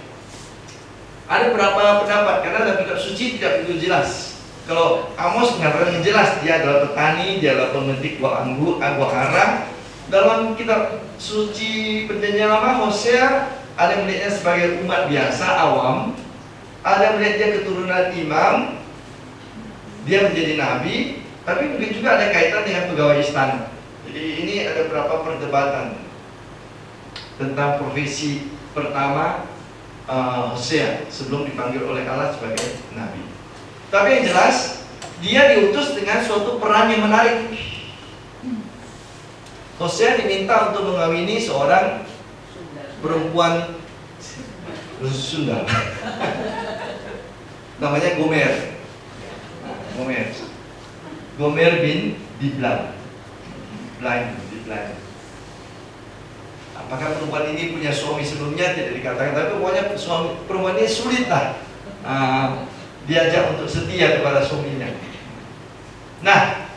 Ada beberapa pendapat karena dalam kitab suci tidak begitu jelas. Kalau Amos mengatakan yang jelas, dia adalah petani, dia adalah pemetik buah anggur, buah ara. Dalam kitab suci Perjanjian Lama, Hosea ada yang melihatnya sebagai umat biasa, awam. Ada yang melihat dia keturunan imam, dia menjadi nabi, tapi mungkin juga ada kaitan dengan pegawai istana. Jadi ini ada beberapa perdebatan tentang profesi pertama Hosea sebelum dipanggil oleh Allah sebagai nabi. Tapi yang jelas dia diutus dengan suatu peran yang menarik. Hosea diminta untuk mengawini seorang perempuan Sunda, namanya Gomer. Gomer bin Diblaim. Apakah perempuan ini punya suami sebelumnya? Tidak dikatakan, tapi pokoknya perempuan ini sulit lah diajak untuk setia kepada suaminya. Nah,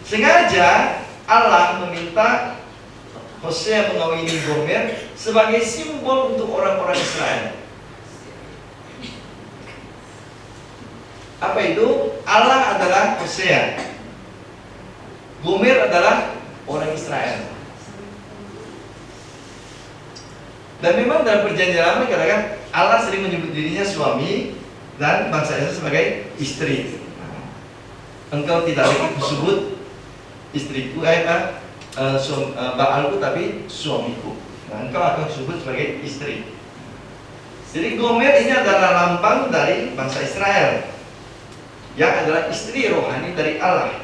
sengaja Allah meminta Hosea mengawini Gomer sebagai simbol untuk orang-orang Israel. Apa itu? Allah adalah Hosea, Gomer adalah orang Israel. Dan memang dalam Perjanjian Lama dikatakan Allah sering menyebut dirinya suami dan bangsa Israel sebagai istri. Engkau tidak lagi disebut istriku, Baalku, tapi suamiku. Nah, engkau akan disebut sebagai istri. Jadi Gomer ini adalah lambang dari bangsa Israel, yang adalah istri rohani dari Allah.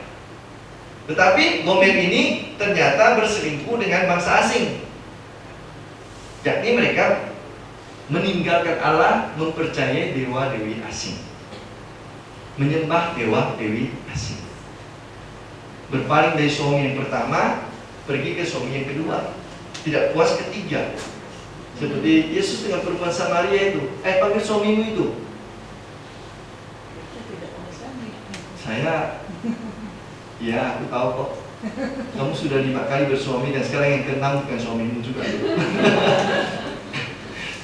Tetapi Gomer ini ternyata berselingkuh dengan bangsa asing. Yakni mereka meninggalkan Allah, mempercayai dewa-dewi asing, menyembah dewa-dewi asing. Berpaling dari suami yang pertama, pergi ke suami yang kedua. Tidak puas ketiga. Seperti Yesus dengan perempuan Samaria itu, panggil suamimu itu. Saya, ya aku tahu kok. Kamu sudah 5 kali bersuami dan sekarang yang ke-6 bukan suamimu juga.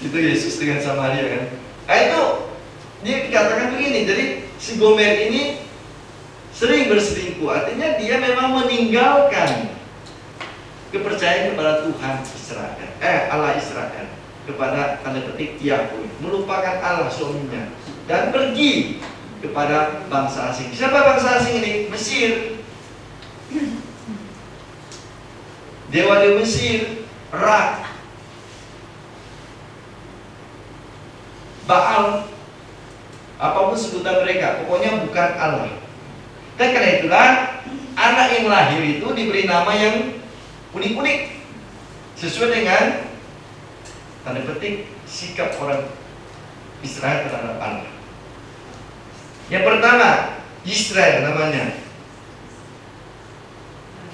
Itu Yesus dengan Samaria kan. Nah itu dia dikatakan begini. Jadi si Gomer ini sering berselingkuh. Artinya dia memang meninggalkan kepercayaan kepada Tuhan Israel, Allah Israel, kepada tanda petik Yahweh, melupakan Allah suaminya dan pergi kepada bangsa asing. Siapa bangsa asing ini? Mesir. Dewa-dewa Mesir, Ra, Baal, apapun sebutan mereka, pokoknya bukan Allah. Dan karena itulah anak yang lahir itu diberi nama yang unik-unik sesuai dengan tanda petik sikap orang Israel terhadap Allah. Yang pertama, Israel namanya.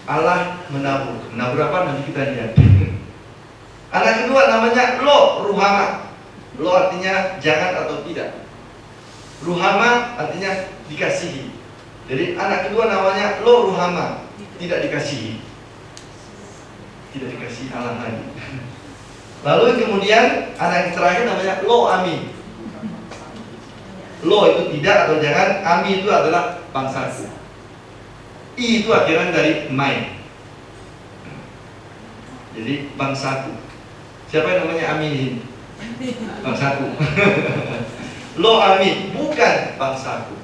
Allah menabur. Menabur apa? Nanti kita lihat. Anak kedua namanya Lo, Ruhama. Lo artinya jangan atau tidak. Ruhama artinya dikasihi. Jadi anak kedua namanya Lo Ruhama, tidak dikasihi. Tidak dikasihi Allah lagi. Lalu kemudian anak yang terakhir namanya Lo Ami. Lo itu tidak atau jangan, Ami itu adalah bangsaku. I itu akhiran dari Mai. Jadi bangsaku. Siapa yang namanya Ami ini? Bangsaku. Lo Ami, bukan bangsaku.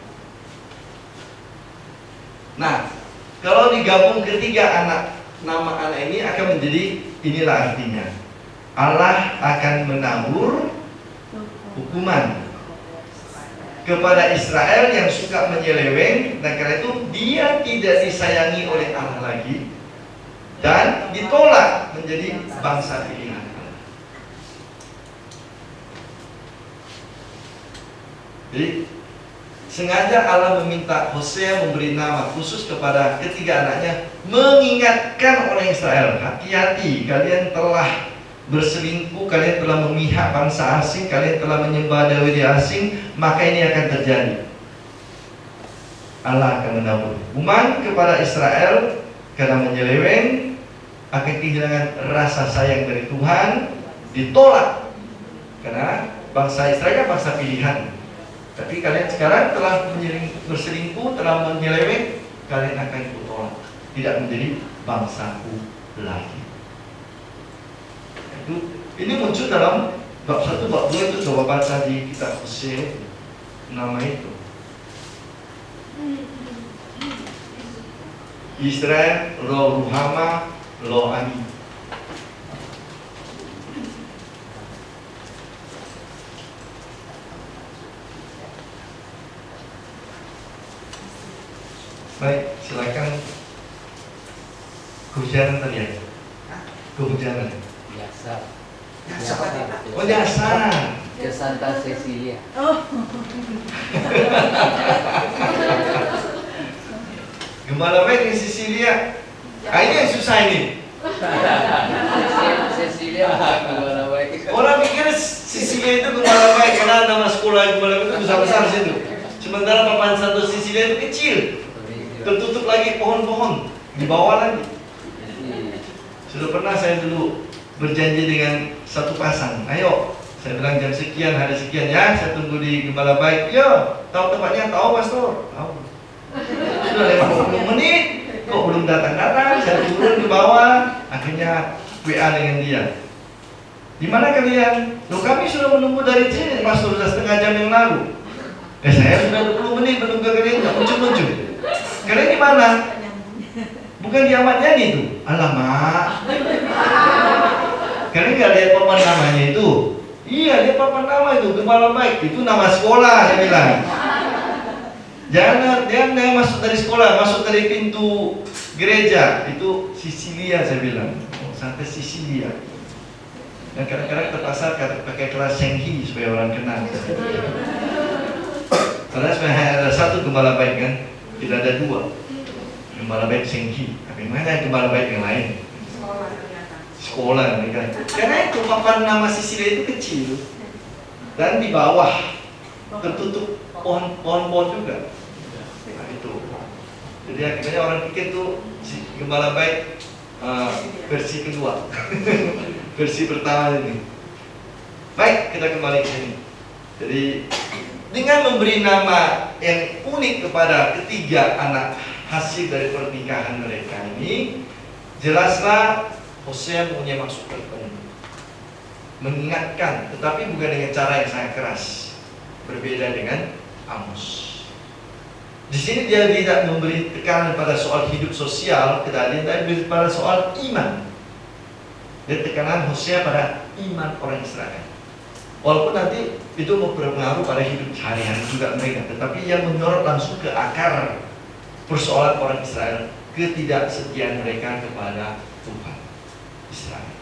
Nah, kalau digabung ketiga nama anak ini akan menjadi inilah artinya. Allah akan menabur hukuman kepada Israel yang suka menyeleweng, dan karena itu dia tidak disayangi oleh Allah lagi dan ditolak menjadi bangsa pilihan Allah. Jadi sengaja Allah meminta Hosea memberi nama khusus kepada ketiga anaknya, mengingatkan orang Israel, hati-hati, kalian telah berselingkuh, kalian telah memihak bangsa asing, kalian telah menyembah dewa asing, maka ini akan terjadi. Allah akan menabur hukuman kepada Israel karena menyeleweng, akan kehilangan rasa sayang dari Tuhan, ditolak. Karena bangsa Israel kan bangsa pilihan. Tapi kalian sekarang telah berselingkuh, telah menyeleweng, kalian akan kutolak, tidak menjadi bangsaku lagi. Ini muncul dalam bab 1, bab 2 itu coba baca di kitab Hosea, nama itu. Israel, lo Ruhama, lo Ami. Baik, silakan. Kehujanan tadi ya? Kehujanan. Biasa. Oh, jasa. Ke Santa Cecilia. Gembala baik di Sisilia. Ini yang susah ini. Cecilia bukan gembala baik. Orang pikir Sisilia itu gembala baik karena nama sekolah gembala itu besar-besar situ. Sementara papan Santo Sisilia itu kecil, tertutup lagi pohon-pohon di bawah lagi. Sudah pernah saya dulu berjanji dengan satu pasang, ayo, saya bilang jam sekian, hari sekian ya, saya tunggu di Gembala Baik. Ya, tahu tempatnya? Tahu, Pastor? Tahu. Sudah 50 menit, kok belum datang-datang. Saya turun di bawah, akhirnya WA dengan dia. Di mana kalian? Loh, kami sudah menunggu dari sini, Pastor, sudah setengah jam yang lalu. Saya sudah 20 menit menunggu kalian, nggak muncul-muncul. Kalian di mana? Bukan di Ahmad Yani itu. Alamak. Kalian nggak lihat papan namanya itu? Iya, lihat papan nama itu, Gembala Baik. Itu nama sekolah, saya bilang. Jangan masuk dari sekolah, masuk dari pintu gereja. Itu Sisilia, saya bilang. Oh, sampai Sisilia. Dan kadang-kadang terpaksa pakai kelas Senghi supaya orang kenal. Karena sebenarnya ada satu Gembala Baik kan, tidak ada dua. Gembala Baik Senghi. Tapi mana Gembala Baik yang lain? Sekolah mereka. Karena itu papan nama Sisilia itu kecil dan di bawah tertutup pohon-pohon juga. Nah, itu. Jadi akhirnya orang pikir tuh si Gembala Baik versi kedua, versi pertama ini. Baik, kita kembali ke sini. Jadi dengan memberi nama yang unik kepada ketiga anak hasil dari pernikahan mereka ini, jelaslah Hosea mempunyai maksud tertentu, mengingatkan, tetapi bukan dengan cara yang sangat keras, berbeda dengan Amos. Di sini dia tidak memberi tekanan pada soal hidup sosial, keadaan, tapi pada soal iman. Dan tekanan Hosea pada iman orang Israel. Walaupun nanti itu berpengaruh pada hidup sehari-hari juga mereka, tetapi yang menyorot langsung ke akar persoalan orang Israel, ketidaksetiaan mereka kepada Tuhan Israel.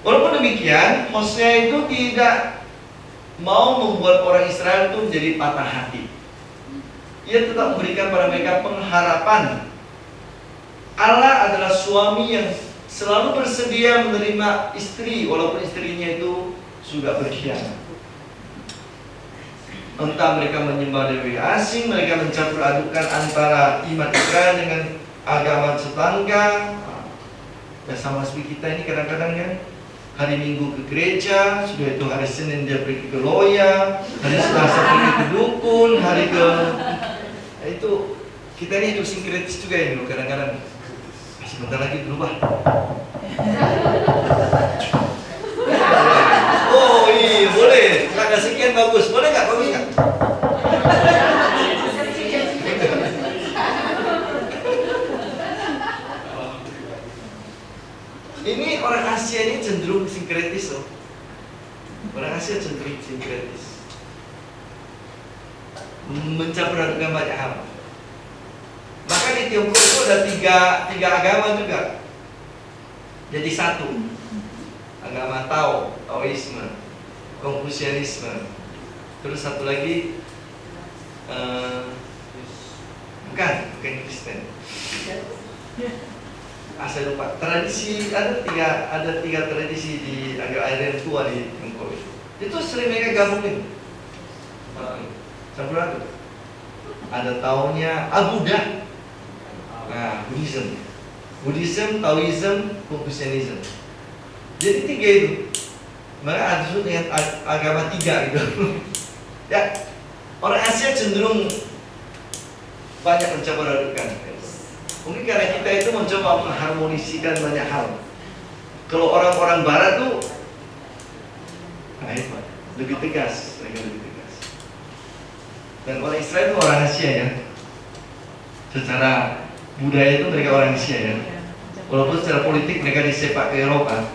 Walaupun demikian, Hosea itu tidak mau membuat orang Israel itu menjadi patah hati. Ia tetap memberikan pada mereka pengharapan. Allah adalah suami yang selalu bersedia menerima istri walaupun istrinya itu sudah berkhianat. Entah mereka menyembah dewi asing, mereka mencampur adukan antara iman Israel dengan agama tetangga. Dan sama seperti kita ini kadang-kadang kan hari Minggu ke gereja, sudah itu hari Senin dia pergi ke loya, hari Selasa pergi ke dukun, hari ke itu kita ini hidup sinkretis juga ini loh kadang-kadang. Sebentar lagi berubah. Oh iya boleh, tanggal sekian bagus, boleh nggak? Bagus nggak? Ini orang Asia ini cenderung sinkretis loh. Orang Asia cenderung sinkretis, mencampur adukan banyak hal. Maka di Tiongkok itu ada tiga agama juga. Jadi satu. Agama Tao, Taoisme, Konfusianisme. Terus satu lagi bukan Kristen. Saya lupa. Tradisi ada tiga tradisi di agama tua di Tiongkok. Itu sering mereka gabungin. Sampai ada tahunnya Buddha. Nah, Buddhism, Taoism, Confucianism. Jadi tiga itu. Mereka ada disebut dengan agama tiga gitu. Ya, orang Asia cenderung banyak mencampur adukan. Mungkin karena kita itu mencoba mengharmonisikan banyak hal. Kalau orang-orang Barat tuh lebih tegas, mereka lebih tegas. Dan orang Israel itu orang Asia ya. Secara budaya itu mereka orang Asia ya. Walaupun secara politik mereka disepak ke Eropa.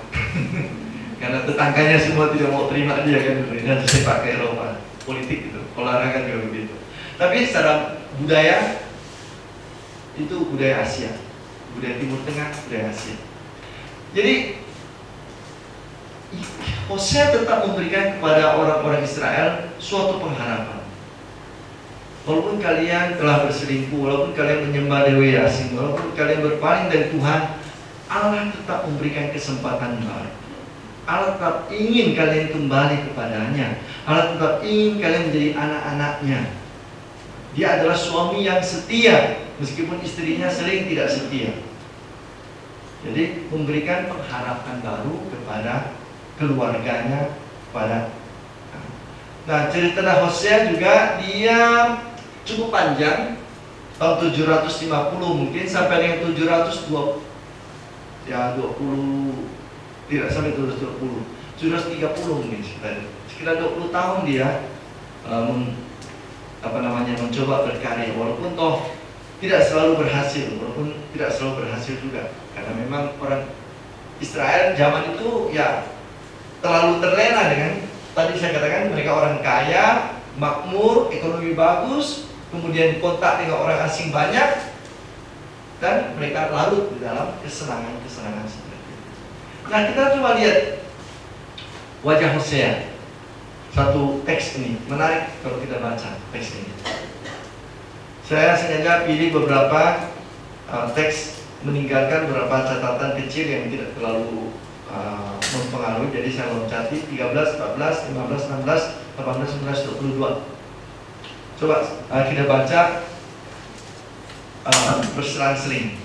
Karena tetangganya semua tidak mau terima dia kan, dan disepak ke Eropa. Politik itu, olahraga juga begitu. Tapi secara budaya itu budaya Asia, budaya Timur Tengah, budaya Asia. Jadi Hosea tetap memberikan kepada orang-orang Israel suatu pengharapan. Walaupun kalian telah berselingkuh, walaupun kalian menyembah dewa asing, walaupun kalian berpaling dari Tuhan, Allah tetap memberikan kesempatan baru. Allah tetap ingin kalian kembali kepadanya. Allah tetap ingin kalian menjadi anak-anaknya. Dia adalah suami yang setia, meskipun istrinya sering tidak setia. Jadi memberikan pengharapan baru kepada keluarganya, kepada. Nah, cerita Hosea juga dia cukup panjang, tahun 750 mungkin sampai dengan 720, ya 20, tidak sampai 720, 730 mungkin sekitar 20 tahun dia mencoba berkarya, walaupun toh tidak selalu berhasil, juga karena memang orang Israel zaman itu ya terlalu terlena dengan tadi saya katakan mereka orang kaya, makmur, ekonomi bagus, kemudian kontak dengan orang asing banyak, dan mereka larut di dalam kesenangan seperti itu. Nah, kita coba lihat wajah Hosea. Satu teks ini menarik kalau kita baca teks ini. Saya sengaja pilih beberapa teks, meninggalkan beberapa catatan kecil yang tidak terlalu mempengaruhi. Jadi saya loncati 13, 14, 15, 16, 18, 19, 22. Coba kita baca berselang-seling.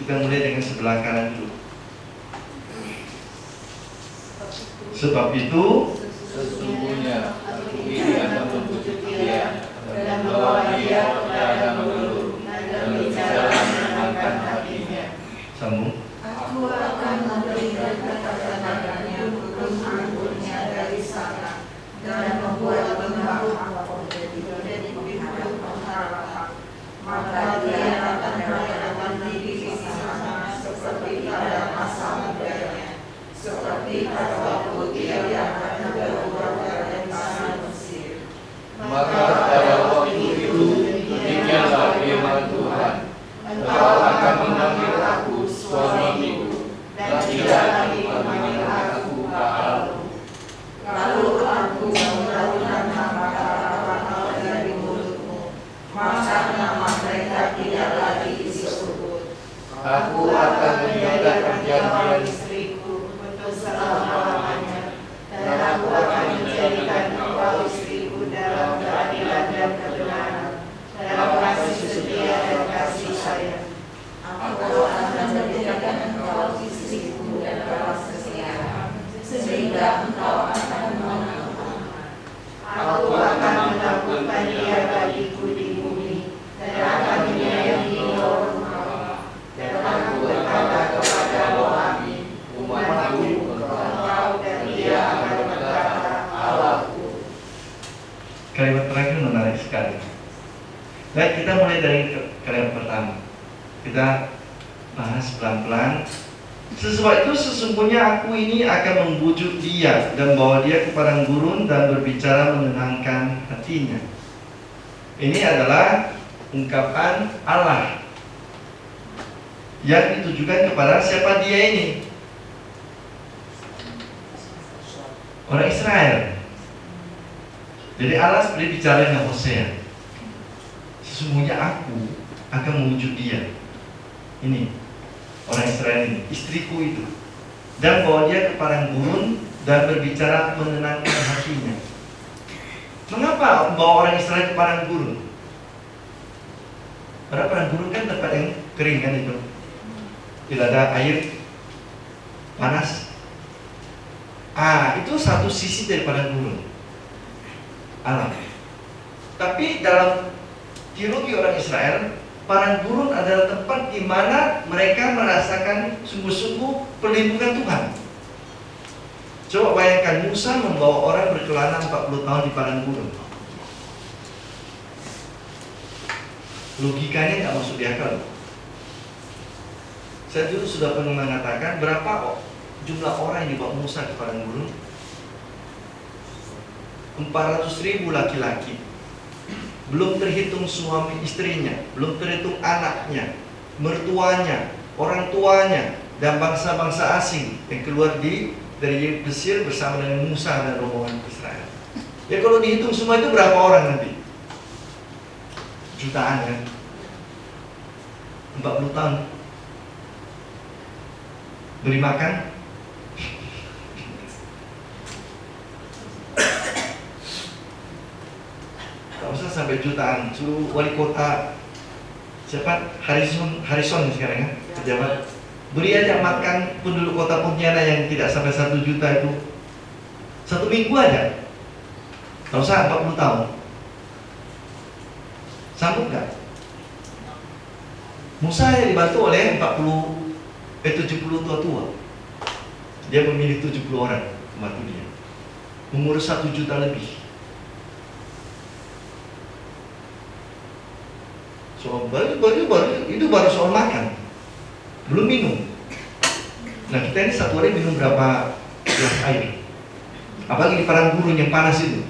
Kita mulai dengan sebelah kanan dulu. Sebab itu Sesungguhnya aku ini akan membujuk dia dan membawa dia kepada mengeluh dan bicara menenangkan hatinya. Sambung. Aku akan memberikan kata-katanya anggur-anggurnya dari sana dan membuat lembah menjadi pengharapan. Maka dia akan melakukan diri di sana seperti pada masa mudanya, seperti pada waktu dia akan keluar dari tanah Mesir. Maka pada waktu itu demikianlah firman Tuhan, engkau akan memanggil aku suamiku dan tidak lagi memanggil aku Baalmu. Lalu aku menjauhkan nama dari mulutmu, maka nama mereka tidak lagi disebut. Aku akan menjaga perjanjian istriku untuk selama-lamanya, dan aku akan menjadikan engkau istriku dalam keadilan dan kebenaran, dalam kasih setia dan kasih sayang. Aku akan menjadikan engkau istriku dalam kesetiaan, sehingga engkau akan mengenal. Aku akan melakukan dia bagiku di bumi, dan akan menyayangi rumahmu. Dan aku berkata kepada Rohani, umatku, engkau dan dia akan berkata, Allahku. Kalimat terakhir menarik sekali. Baik, kita mulai dari kalimat pertama. Kita bahas pelan-pelan. Sesuai itu sesungguhnya aku ini akan membujuk dia dan bawa dia ke padang gurun dan berbicara menenangkan hatinya. Ini adalah ungkapan Allah yang ditujukan kepada siapa dia ini? Orang Israel. Jadi Allah seperti bicara dengan Hosea, sesungguhnya aku akan memujuk dia, ini orang Israel ini, istriku itu, dan bawa dia ke padang gurun dan berbicara menenangkan hatinya. Mengapa bawa orang Israel ke padang gurun? Karena padang gurun kan tempat yang kering kan itu, tidak ada air, panas. Itu satu sisi dari padang gurun, alam. Tapi dalam teologi orang Israel, padang gurun adalah tempat di mana mereka merasakan sungguh-sungguh perlindungan Tuhan. Coba bayangkan Musa membawa orang berkelana 40 tahun di padang gurun. Logikanya nggak masuk di akal. Saya dulu sudah pernah mengatakan berapa jumlah orang yang dibawa Musa ke padang gurun? 400.000 laki-laki. Belum terhitung suami istrinya, belum terhitung anaknya, mertuanya, orang tuanya, dan bangsa-bangsa asing yang keluar dari Mesir bersama dengan Musa dan rombongan Israel. Ya kalau dihitung semua itu berapa orang nanti? Jutaan kan? 40 tahun. Beri makan. Gak usah sampai jutaan. Suruh wali kota siapa? Harrison sekarang kan? Pejabat. Beri aja makan penduduk kota Pontianak yang tidak sampai 1 juta itu 1 minggu aja. Gak usah 40 tahun. Sanggup gak? Musa yang dibantu oleh 70 tua-tua. Dia memilih 70 orang membantu dia, mengurus 1 juta lebih. Soal itu baru soal makan, belum minum. Nah kita ini satu hari minum berapa gelas air? Apalagi di padang gurun yang panas itu.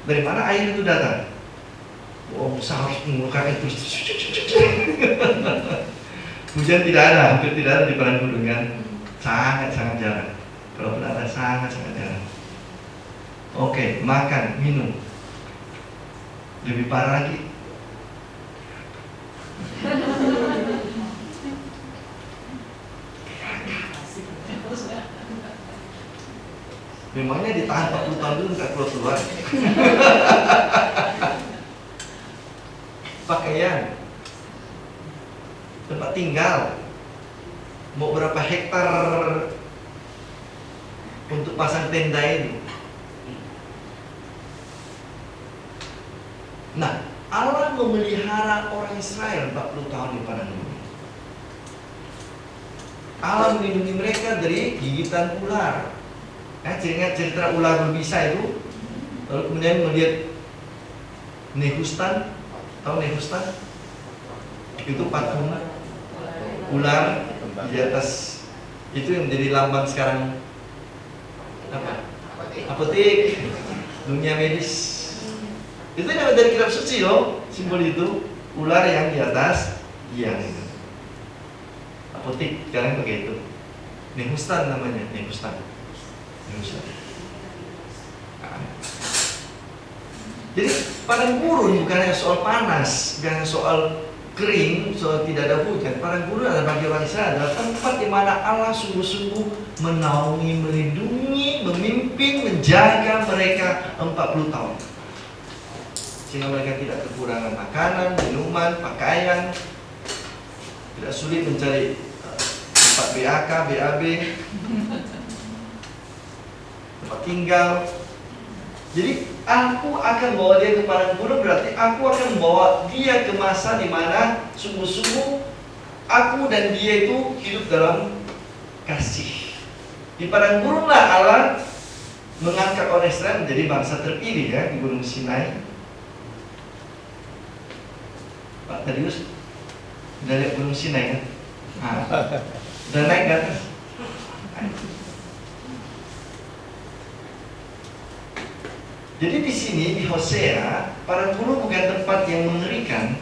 Dari mana air itu datang? Musa harus mengeluarkan itu. Hujan tidak ada, hampir tidak ada di padang gurun kan? Sangat-sangat jarang. Kalaupun ada sangat-sangat jarang. Oke, makan, minum. Lebih parah lagi. Memangnya ditahan 40 tahun dulu nggak keluar. Pakaian, tempat tinggal, mau berapa hektar untuk pasang tenda ini. Nah, Allah memelihara orang Israel 40 tahun di padang gurun. Allah melindungi mereka dari gigitan ular. Cerita ular berbisa itu. Lalu kemudian melihat Nehustan. Tahu Nehustan? Itu patung ular di atas. Itu yang menjadi lambang sekarang apa? Apotek, dunia medis. Itu yang dari kitab suci loh. Simbol itu ular yang di atas giang itu. Apotek sekarang begitu. Nehustan namanya, Nehustan. Jadi padang gurun bukan hanya soal panas, bukan hanya soal kering, soal tidak ada hujan. Padang gurun adalah bagi orang Israel adalah tempat di mana Allah sungguh-sungguh menaungi, melindungi, memimpin, menjaga mereka 40 tahun. Sehingga mereka tidak kekurangan makanan, minuman, pakaian, tidak sulit mencari tempat BAK, BAB, tempat tinggal. Jadi aku akan bawa dia ke padang gurun, berarti aku akan membawa dia ke masa di mana sungguh-sungguh aku dan dia itu hidup dalam kasih. Di padang gurunlah Allah mengangkat orang Israel menjadi bangsa terpilih ya di Gunung Sinai. Pak Tadius udah lihat Gunung Sinai kan? Udah naik ke atas. Jadi di sini di Hosea, padang gurun bukan tempat yang mengerikan.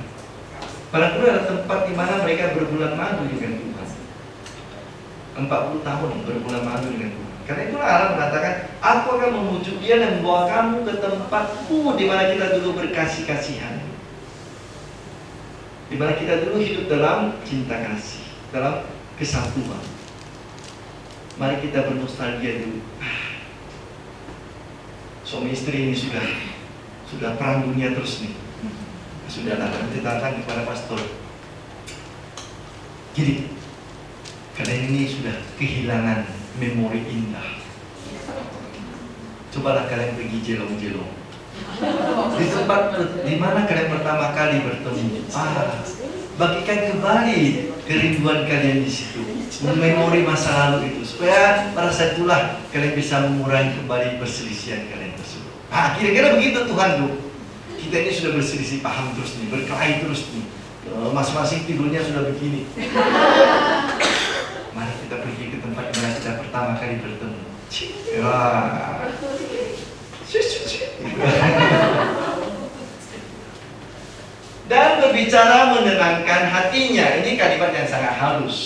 Padang gurun adalah tempat di mana mereka berbulan madu dengan Tuhan. 40 tahun berbulan madu dengan Tuhan. Karena itulah Allah mengatakan, aku akan memujuk dia dan membawa kamu ke tempatku di mana kita dulu berkasih-kasihan, di mana kita dulu hidup dalam cinta kasih, dalam kesatuan. Mari kita bernostalgia dulu. Suami istri ini sudah perang dunia terus nih. Sudah datang kepada pastor. Jadi kalian ini sudah kehilangan memori indah. Cobalah kalian pergi jelong-jelong di tempat di mana kalian pertama kali bertemu. Bagikan kembali kerinduan kalian di situ, memori masa lalu itu, supaya pada saat itulah kalian bisa mengurangi kembali perselisihan kalian tersebut. Kira-kira begitu Tuhan tuh. Kita ini sudah berselisih paham terus nih, berkelahi terus nih, masing-masing tidurnya sudah begini. Mari kita pergi ke tempat di mana kita pertama kali bertemu. Dan berbicara menenangkan hatinya. Ini kalimat yang sangat halus.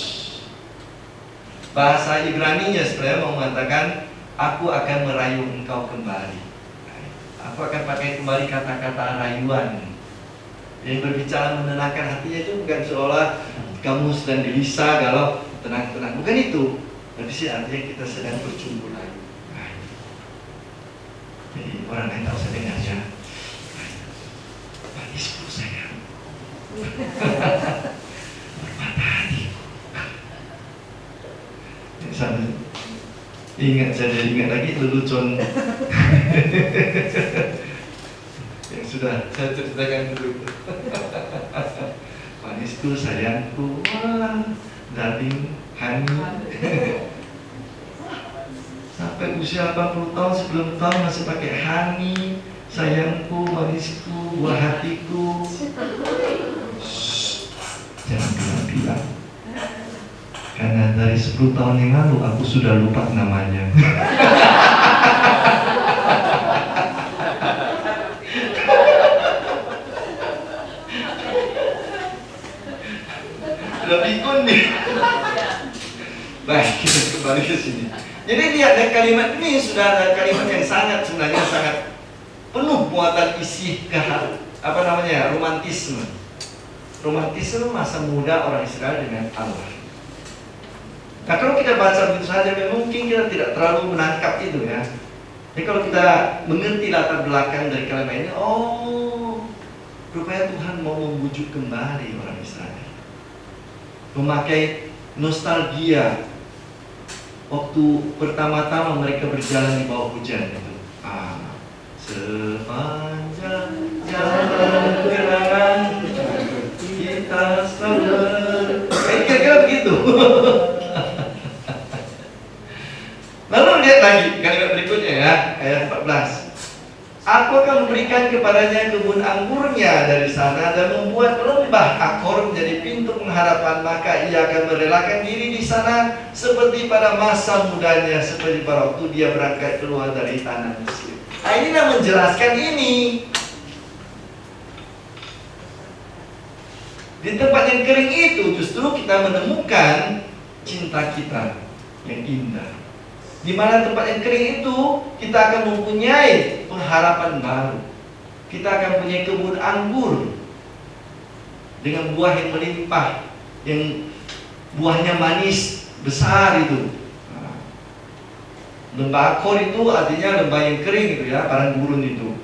Bahasa Ibraninya sebenarnya mau mengatakan, aku akan merayu engkau kembali. Aku akan pakai kembali kata-kata rayuan. Yang berbicara menenangkan hatinya itu bukan seolah kamu sedang gelisah, galau, tenang-tenang. Bukan itu. Tapi sih artinya kita sedang bercumbu rayu. Jadi orang lain tak usah dengar ya. Manisku sayang, bermata hatiku. Sambil ingat, saya ingat lagi lelucon yang sudah saya ceritakan dulu. Manisku sayangku, darling, honey. Sampai usia 80 tahun, 90 tahun masih pakai honey, sayangku, manisku, buah hatiku. Jangan bilang-bilang, karena dari 10 tahun yang lalu aku sudah lupa namanya. Sudah pikun nih. Baik, kita kembali ke sini. Jadi lihat ya, kalimat ini sudah ada kalimat yang sebenarnya sangat penuh muatan isi romantisme. Romantisme masa muda orang Israel dengan Allah. Nah, kalau kita baca begitu saja, mungkin kita tidak terlalu menangkap itu ya. Jadi kalau kita mengerti latar belakang dari kalimat ini, rupanya Tuhan mau membujuk kembali orang Israel, memakai nostalgia waktu pertama-tama mereka berjalan di bawah hujan itu. Sepanjang jalan kenangan kita selalu. Kira-kira begitu. Lalu lihat lagi kalimat berikutnya ya, ayat 14. Aku akan memberikan kepadanya kebun anggurnya dari sana dan membuat lembah Akor menjadi pintu pengharapan, maka ia akan merelakan diri di sana seperti pada masa mudanya, seperti pada waktu dia berangkat keluar dari tanah Mesir. Nah, ini yang menjelaskan ini. Di tempat yang kering itu justru kita menemukan cinta kita yang indah. Di mana tempat yang kering itu kita akan mempunyai pengharapan baru. Kita akan punya kebun anggur dengan buah yang melimpah, yang buahnya manis besar itu. Lembah Akor itu artinya lembah yang kering itu ya, padang gurun itu.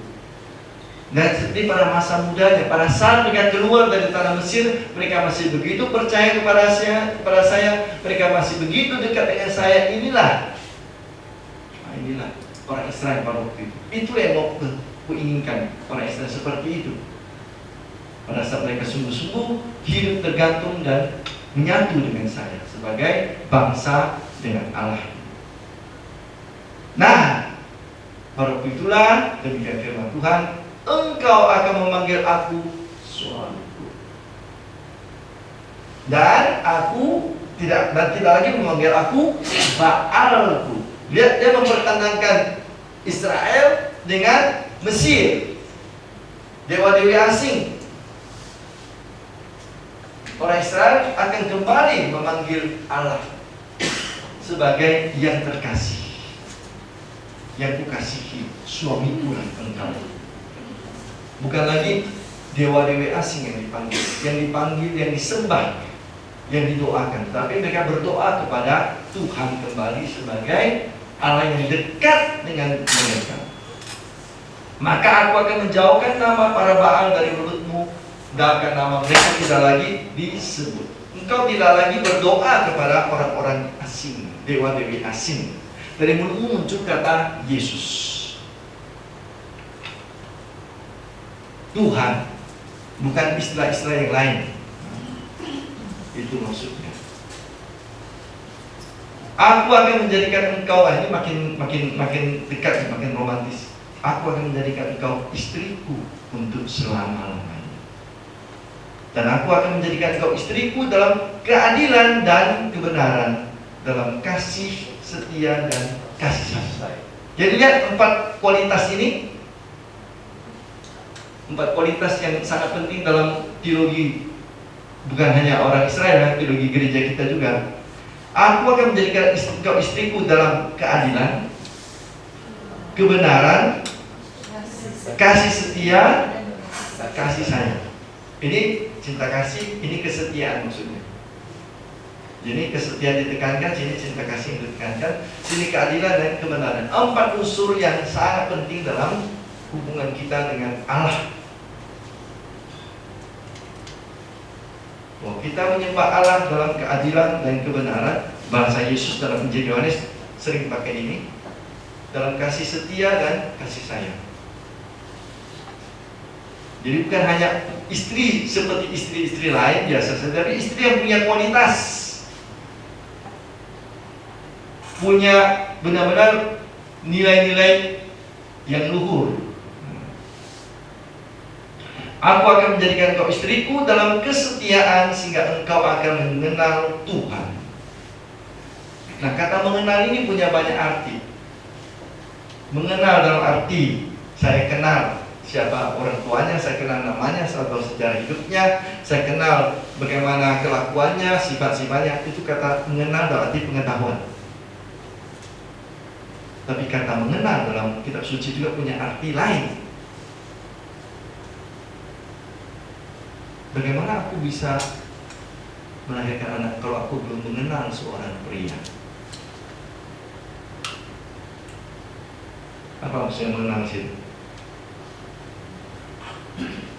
Dan seperti pada masa mudanya, pada saat mereka keluar dari tanah Mesir, mereka masih begitu percaya kepada saya, mereka masih begitu dekat dengan saya. Inilah orang Israel pada waktu itu. Itu yang mau kuinginkan orang Israel seperti itu. Pada saat mereka sungguh-sungguh hidup tergantung dan menyatu dengan saya sebagai bangsa dengan Allah. Nah, pada waktu itulah demikian firman Tuhan, engkau akan memanggil aku suamiku, dan aku tidak lagi memanggil aku Baalku. Lihat, dia mempertandangkan Israel dengan Mesir, dewa-dewi asing. Orang Israel akan kembali memanggil Allah sebagai yang terkasih. yang kukasihi, suamikulah engkau. Bukan lagi dewa-dewi asing yang dipanggil, yang disembah, yang didoakan. Tapi mereka berdoa kepada Tuhan kembali sebagai Allah yang dekat dengan mereka. Maka aku akan menjauhkan nama para Baal dari mulutmu, dan akan nama mereka tidak lagi disebut. Engkau tidak lagi berdoa kepada orang-orang asing, dewa-dewi asing. Dari mulutmu muncul kata Yesus. Tuhan, bukan istilah-istilah yang lain. Itu maksudnya. Aku akan menjadikan engkau, ini makin dekat, makin romantis. Aku akan menjadikan engkau istriku untuk selama-lamanya. Dan aku akan menjadikan engkau istriku dalam keadilan dan kebenaran, dalam kasih setia dan kasih sayang. Jadi lihat 4 kualitas ini, 4 kualitas yang sangat penting dalam teologi, bukan hanya orang Israel, teologi gereja kita juga. Aku akan menjadikan engkau istriku dalam keadilan, kebenaran, kasih setia, kasih sayang. Ini cinta kasih, ini kesetiaan maksudnya. Jadi kesetiaan ditekankan, sini cinta kasih ditekankan, sini keadilan dan kebenaran. 4 unsur yang sangat penting dalam hubungan kita dengan Allah. Kita menyembah Allah dalam keadilan dan kebenaran. Bahasa Yesus dalam Injil Yohanes sering pakai ini, dalam kasih setia dan kasih sayang. Jadi bukan hanya istri seperti istri-istri lain biasa saja, tapi istri yang punya kualitas, punya benar-benar nilai-nilai yang luhur. Aku akan menjadikan engkau istriku dalam kesetiaan sehingga engkau akan mengenal Tuhan. Nah, kata mengenal ini punya banyak arti. Mengenal dalam arti saya kenal siapa orang tuanya, saya kenal namanya, saya tahu sejarah hidupnya, saya kenal bagaimana kelakuannya, sifat-sifatnya. Itu kata mengenal dalam arti pengetahuan. Tapi kata mengenal dalam kitab suci juga punya arti lain. Bagaimana aku bisa melahirkan anak kalau aku belum mengenal seorang pria? Apa maksudnya mengenal sih?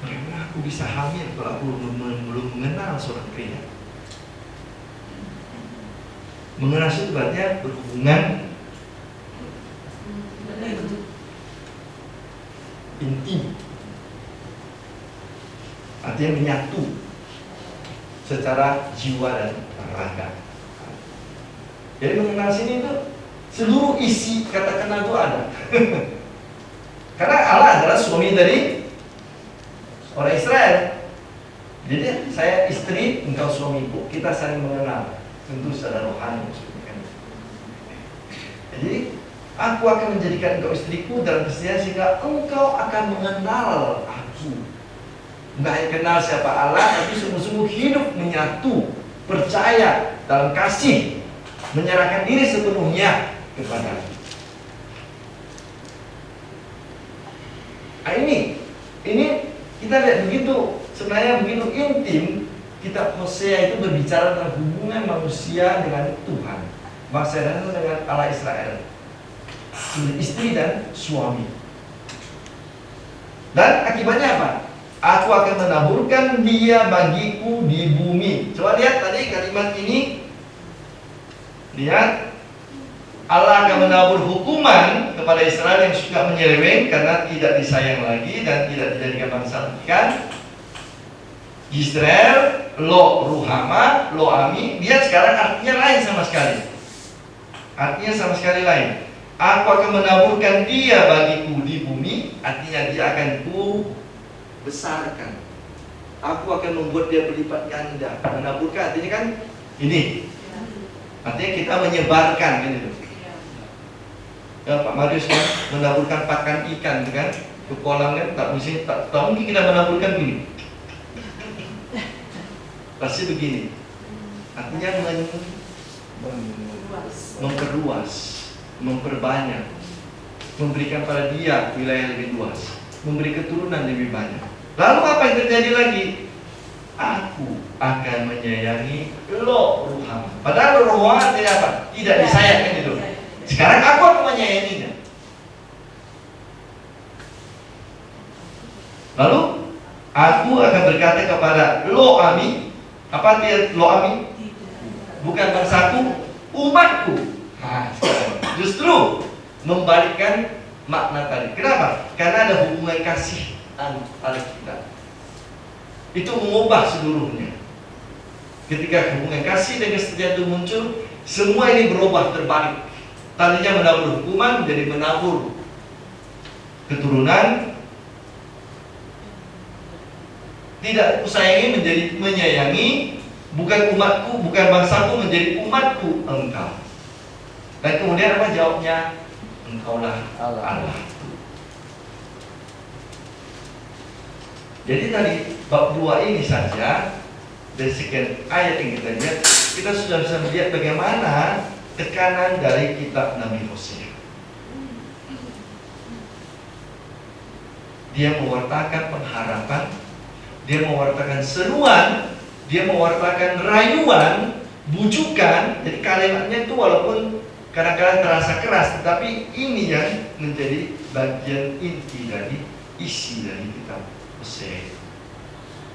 Bagaimana aku bisa hamil kalau aku belum mengenal seorang pria? Mengenal itu berarti berhubungan intim, artinya menyatu secara jiwa dan raga. Jadi mengenal sini itu seluruh isi kata kenal itu ada. Karena Allah adalah suami dari orang Israel. Jadi saya istri, engkau suamiku, kita saling mengenal. Tentu secara rohani maksudnya. Jadi aku akan menjadikan engkau istriku dalam kesetiaan sehingga engkau akan mengenal aku. Nggak hanya kenal siapa Allah, tapi sungguh-sungguh hidup menyatu, percaya dalam kasih, menyerahkan diri sepenuhnya kepada Allah. Nah, ini kita lihat begitu, sebenarnya begitu intim. Kitab Hosea itu berbicara tentang hubungan manusia dengan Tuhan, bangsa Israel dengan Allah Israel, istri dan suami. Dan akibatnya apa? Aku akan menaburkan dia bagiku di bumi. Coba lihat tadi kalimat ini. Lihat, Allah akan menabur hukuman kepada Israel yang suka menyeleweng karena tidak disayang lagi dan tidak dijadikan bangsa ikan. Israel, lo ruhama, lo ami. Lihat sekarang artinya lain sama sekali. Artinya sama sekali lain. Aku akan menaburkan dia bagiku di bumi. Artinya dia akan besarkan. Aku akan membuat dia berlipat ganda. Menaburkan artinya kan ini. Artinya kita menyebarkan gitu. Ya, Pak Marius kan menaburkan pakan ikan kan ke kolam kan, tak mungkin kita menaburkan begini. Pasti begini. Artinya memperluas, memperbanyak. memberikan pada dia wilayah lebih luas, memberi keturunan lebih banyak. Lalu apa yang terjadi lagi? Aku akan menyayangi lo, Ruham. Padahal Ruham apa? Tidak disayangkan itu. Sekarang aku akan menyayanginya. Lalu aku akan berkata kepada lo Ami. Apa artinya lo Ami? Bukan bangsaku, umatku. Nah, justru membalikkan makna tadi. Kenapa? Karena ada hubungan kasih antara kita. Itu mengubah seluruhnya. Ketika hubungan kasih dan kesetiaan itu muncul, semua ini berubah terbalik. Tadinya menabur hukuman menjadi menabur keturunan. Tidak aku sayangi menjadi menyayangi. Bukan umatku, bukan bangsaku menjadi umatku engkau. Dan kemudian apa jawabnya? Engkaulah Allah. Jadi tadi bab 2 ini saja, dari sekian ayat yang kita lihat, kita sudah bisa melihat bagaimana tekanan dari kitab Nabi Hosea. Dia mewartakan pengharapan, dia mewartakan seruan, dia mewartakan rayuan, bujukan. Jadi kalimatnya itu walaupun kadang-kadang terasa keras, tetapi ini yang menjadi bagian inti dari isi dari kitab Hosea.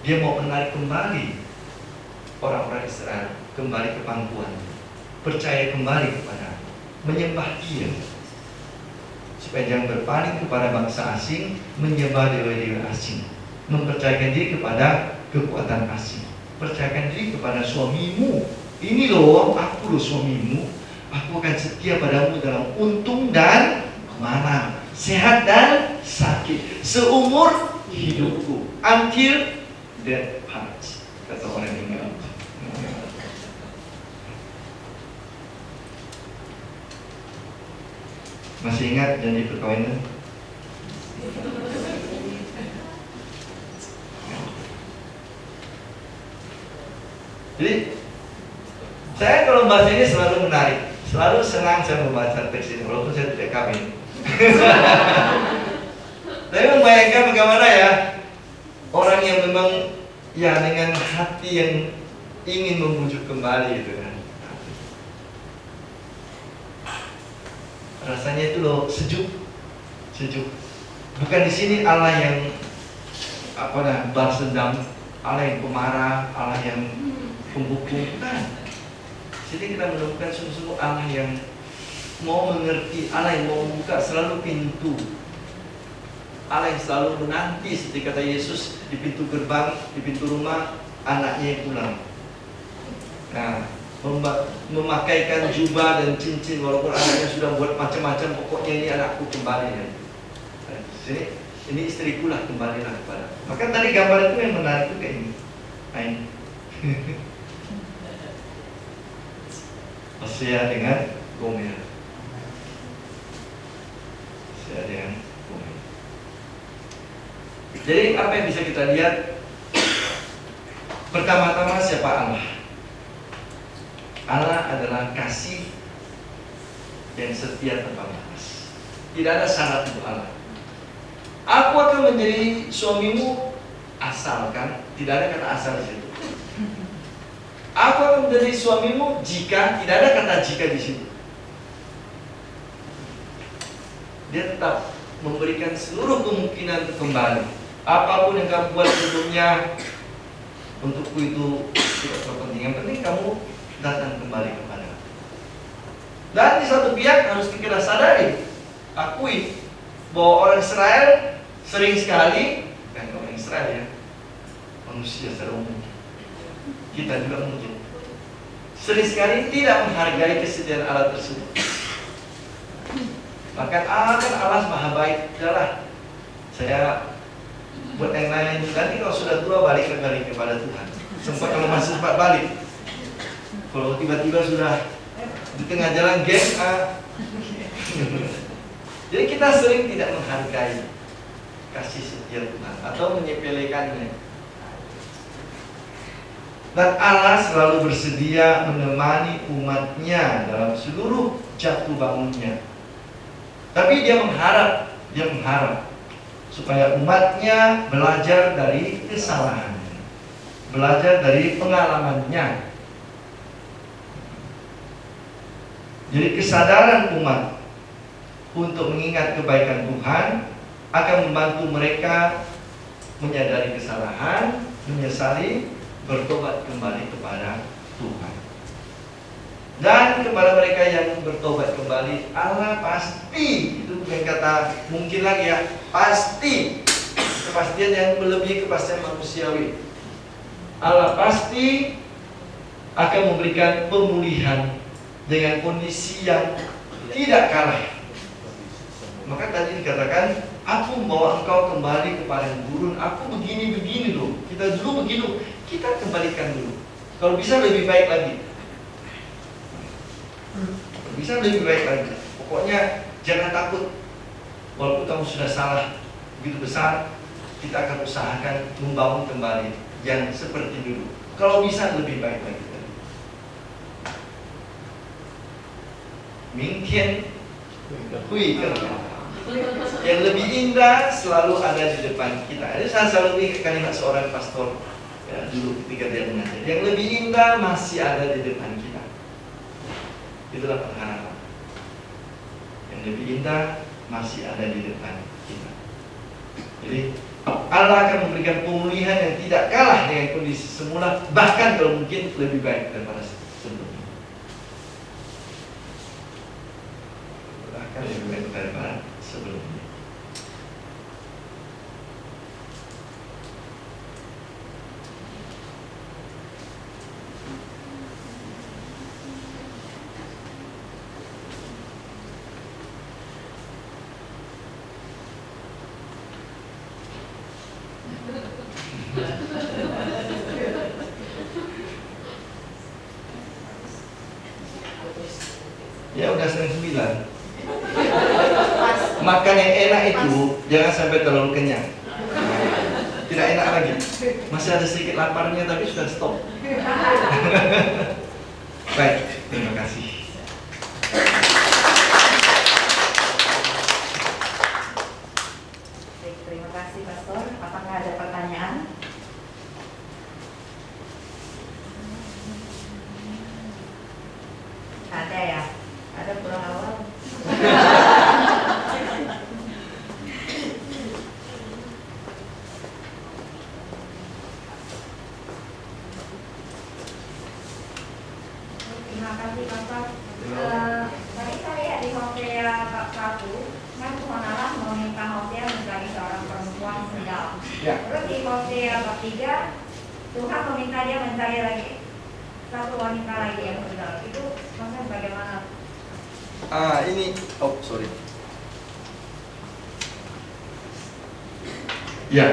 Dia mau menarik kembali orang-orang Israel kembali ke pangkuan, percaya kembali kepada, menyembah Dia, supaya jangan berpaling kepada bangsa asing, menyembah dewa-dewa asing, mempercayakan diri kepada kekuatan asing, percayakan diri kepada suamimu. Ini loh, aku loh suamimu, aku akan setia padamu dalam untung dan kemarah, sehat dan sakit, seumur hidupku, until death parts, kata orang Inggris. Masih ingat janji perkawinan? Jadi saya kalau bahas ini selalu menarik, selalu senang saya membaca teks ini walaupun saya tidak kawin. Tapi membayangkan bagaimana ya orang yang memang ya dengan hati yang ingin membujuk kembali itu kan. Rasanya itu loh sejuk. Bukan di sini Allah yang balas dendam, Allah yang pemarah, Allah yang penghukum. Nah, jadi kita menemukan sungguh-sungguh Allah yang mau mengerti, Allah yang mau membuka selalu pintu, Allah yang selalu menanti seperti kata Yesus di pintu gerbang, di pintu rumah anaknya yang pulang. Nah, memakaikan jubah dan cincin walaupun anaknya sudah buat macam-macam, pokoknya ini anakku kembali ya. Nah, ini istriku lah, kembalilah kepada. Maka tadi gambar itu yang menarik itu kayak ini. Hosea dengan Gomer. Hosea dengan Gomer. Jadi apa yang bisa kita lihat? Pertama-tama siapa Allah? Allah adalah kasih yang setia tanpa batas. Tidak ada syarat untuk Allah. Aku akan menjadi suamimu asalkan, tidak ada kata asal di situ. Aku akan menjadi suamimu jika, tidak ada kata jika di situ. Dia tetap memberikan seluruh kemungkinan untuk kembali. Apapun yang kamu buat sebelumnya, untukku itu tidak terpenting. Yang penting kamu datang kembali kepada. Dan di satu pihak harus kita sadari, akui bahwa orang Israel sering sekali, kan orang Israel ya, manusia secara umum, kita juga mungkin sering sekali tidak menghargai kesetiaan Allah tersebut. Bahkan Allah maha baik. Udahlah, saya buat yang lain. Nanti kalau sudah tua balik kembali kepada Tuhan. Sempat kalau masih sempat balik. Kalau tiba-tiba sudah di tengah jalan geng Jadi kita sering tidak menghargai kasih setia Tuhan atau menyepelekannya. Dan Allah selalu bersedia menemani umatnya dalam seluruh jatuh bangunnya. Tapi dia mengharap supaya umatnya belajar dari kesalahannya, belajar dari pengalamannya. Jadi kesadaran umat untuk mengingat kebaikan Tuhan akan membantu mereka menyadari kesalahan, menyesali, bertobat kembali kepada Tuhan. Dan kepada mereka yang bertobat kembali, Allah pasti, itu bukan kata mungkin lagi ya, pasti, kepastian yang melebihi kepastian manusiawi. Allah pasti akan memberikan pemulihan dengan kondisi yang tidak kalah. Maka tadi dikatakan, aku membawa engkau kembali kepada gurun, aku begini-begini loh. Kita dulu begini, kita kembalikan dulu. Kalau bisa lebih baik lagi. Bisa lebih baik lagi. Pokoknya jangan takut. Walaupun kamu sudah salah begitu besar, kita akan usahakan membangun kembali yang seperti dulu. Kalau bisa lebih baik lagi. Mungkin yang lebih indah selalu ada di depan kita. Ini saya selalu ingat kalimat seorang pastor ya, dulu ketika dia mengajar. Yang lebih indah masih ada di depan kita. Itulah pengharapan. Yang lebih indah masih ada di depan kita. Jadi Allah akan memberikan pemulihan yang tidak kalah dengan kondisi semula, bahkan kalau mungkin lebih baik daripada sebelumnya. Bahkan lebih baik daripada sebelumnya. Ya udah setengah 9. Makan yang enak itu jangan sampai terlalu kenyang. Tidak enak lagi. Masih ada sedikit laparnya tapi sudah stop. Baik, terima kasih. Baik, terima kasih Pastor. Apakah ada pertanyaan? Ada ya? Ada pulang awal? Terima kasih Bapak. Tadi saya lihat di Hosea bab 1, kan Tuhan Allah meminta Hosea mencari seorang perempuan sendal. Ya. Terus di Hosea bab 3, Tuhan meminta dia mencari lagi satu wanita lagi yang sendal. Itu maksudnya bagaimana? Sorry. Ya,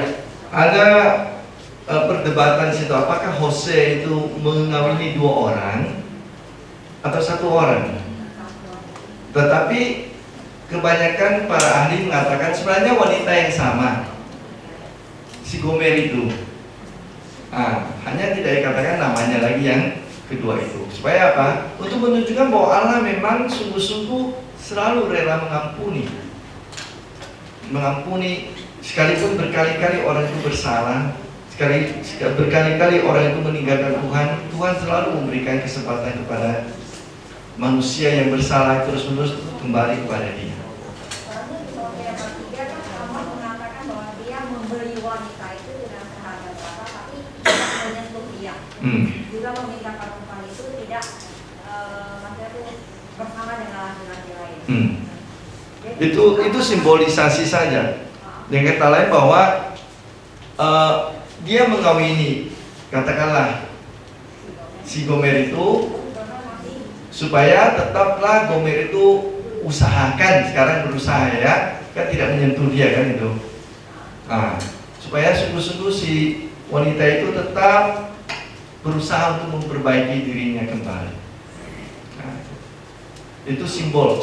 ada perdebatan situ. Apakah Hosea itu mengawini 2 orang atau 1 orang? Tetapi kebanyakan para ahli mengatakan sebenarnya wanita yang sama, si Gomer itu. Hanya tidak dikatakan namanya lagi yang kedua itu. Supaya apa? Untuk menunjukkan bahwa Allah memang sungguh-sungguh selalu rela mengampuni sekalipun berkali-kali orang itu bersalah, berkali-kali orang itu meninggalkan Tuhan. Tuhan selalu memberikan kesempatan kepada manusia yang bersalah terus-menerus kembali kepada Dia. Soalnya di Hosea bab 3 kan Allah mengatakan bahwa dia membeli wanita itu dengan seharga berapa, tapi tidak menyentuh dia. Juga meminta perempuan itu tidak maksudnya itu bersama dengan laki-laki lain. Jadi, Itu simbolisasi saja. Dengan kata lain bahwa dia mengawini, katakanlah si Gomer itu, supaya tetaplah Gomer itu usahakan, sekarang berusaha ya, kan tidak menyentuh dia kan itu. Supaya sungguh-sungguh si wanita itu tetap berusaha untuk memperbaiki dirinya kembali. Itu simbol,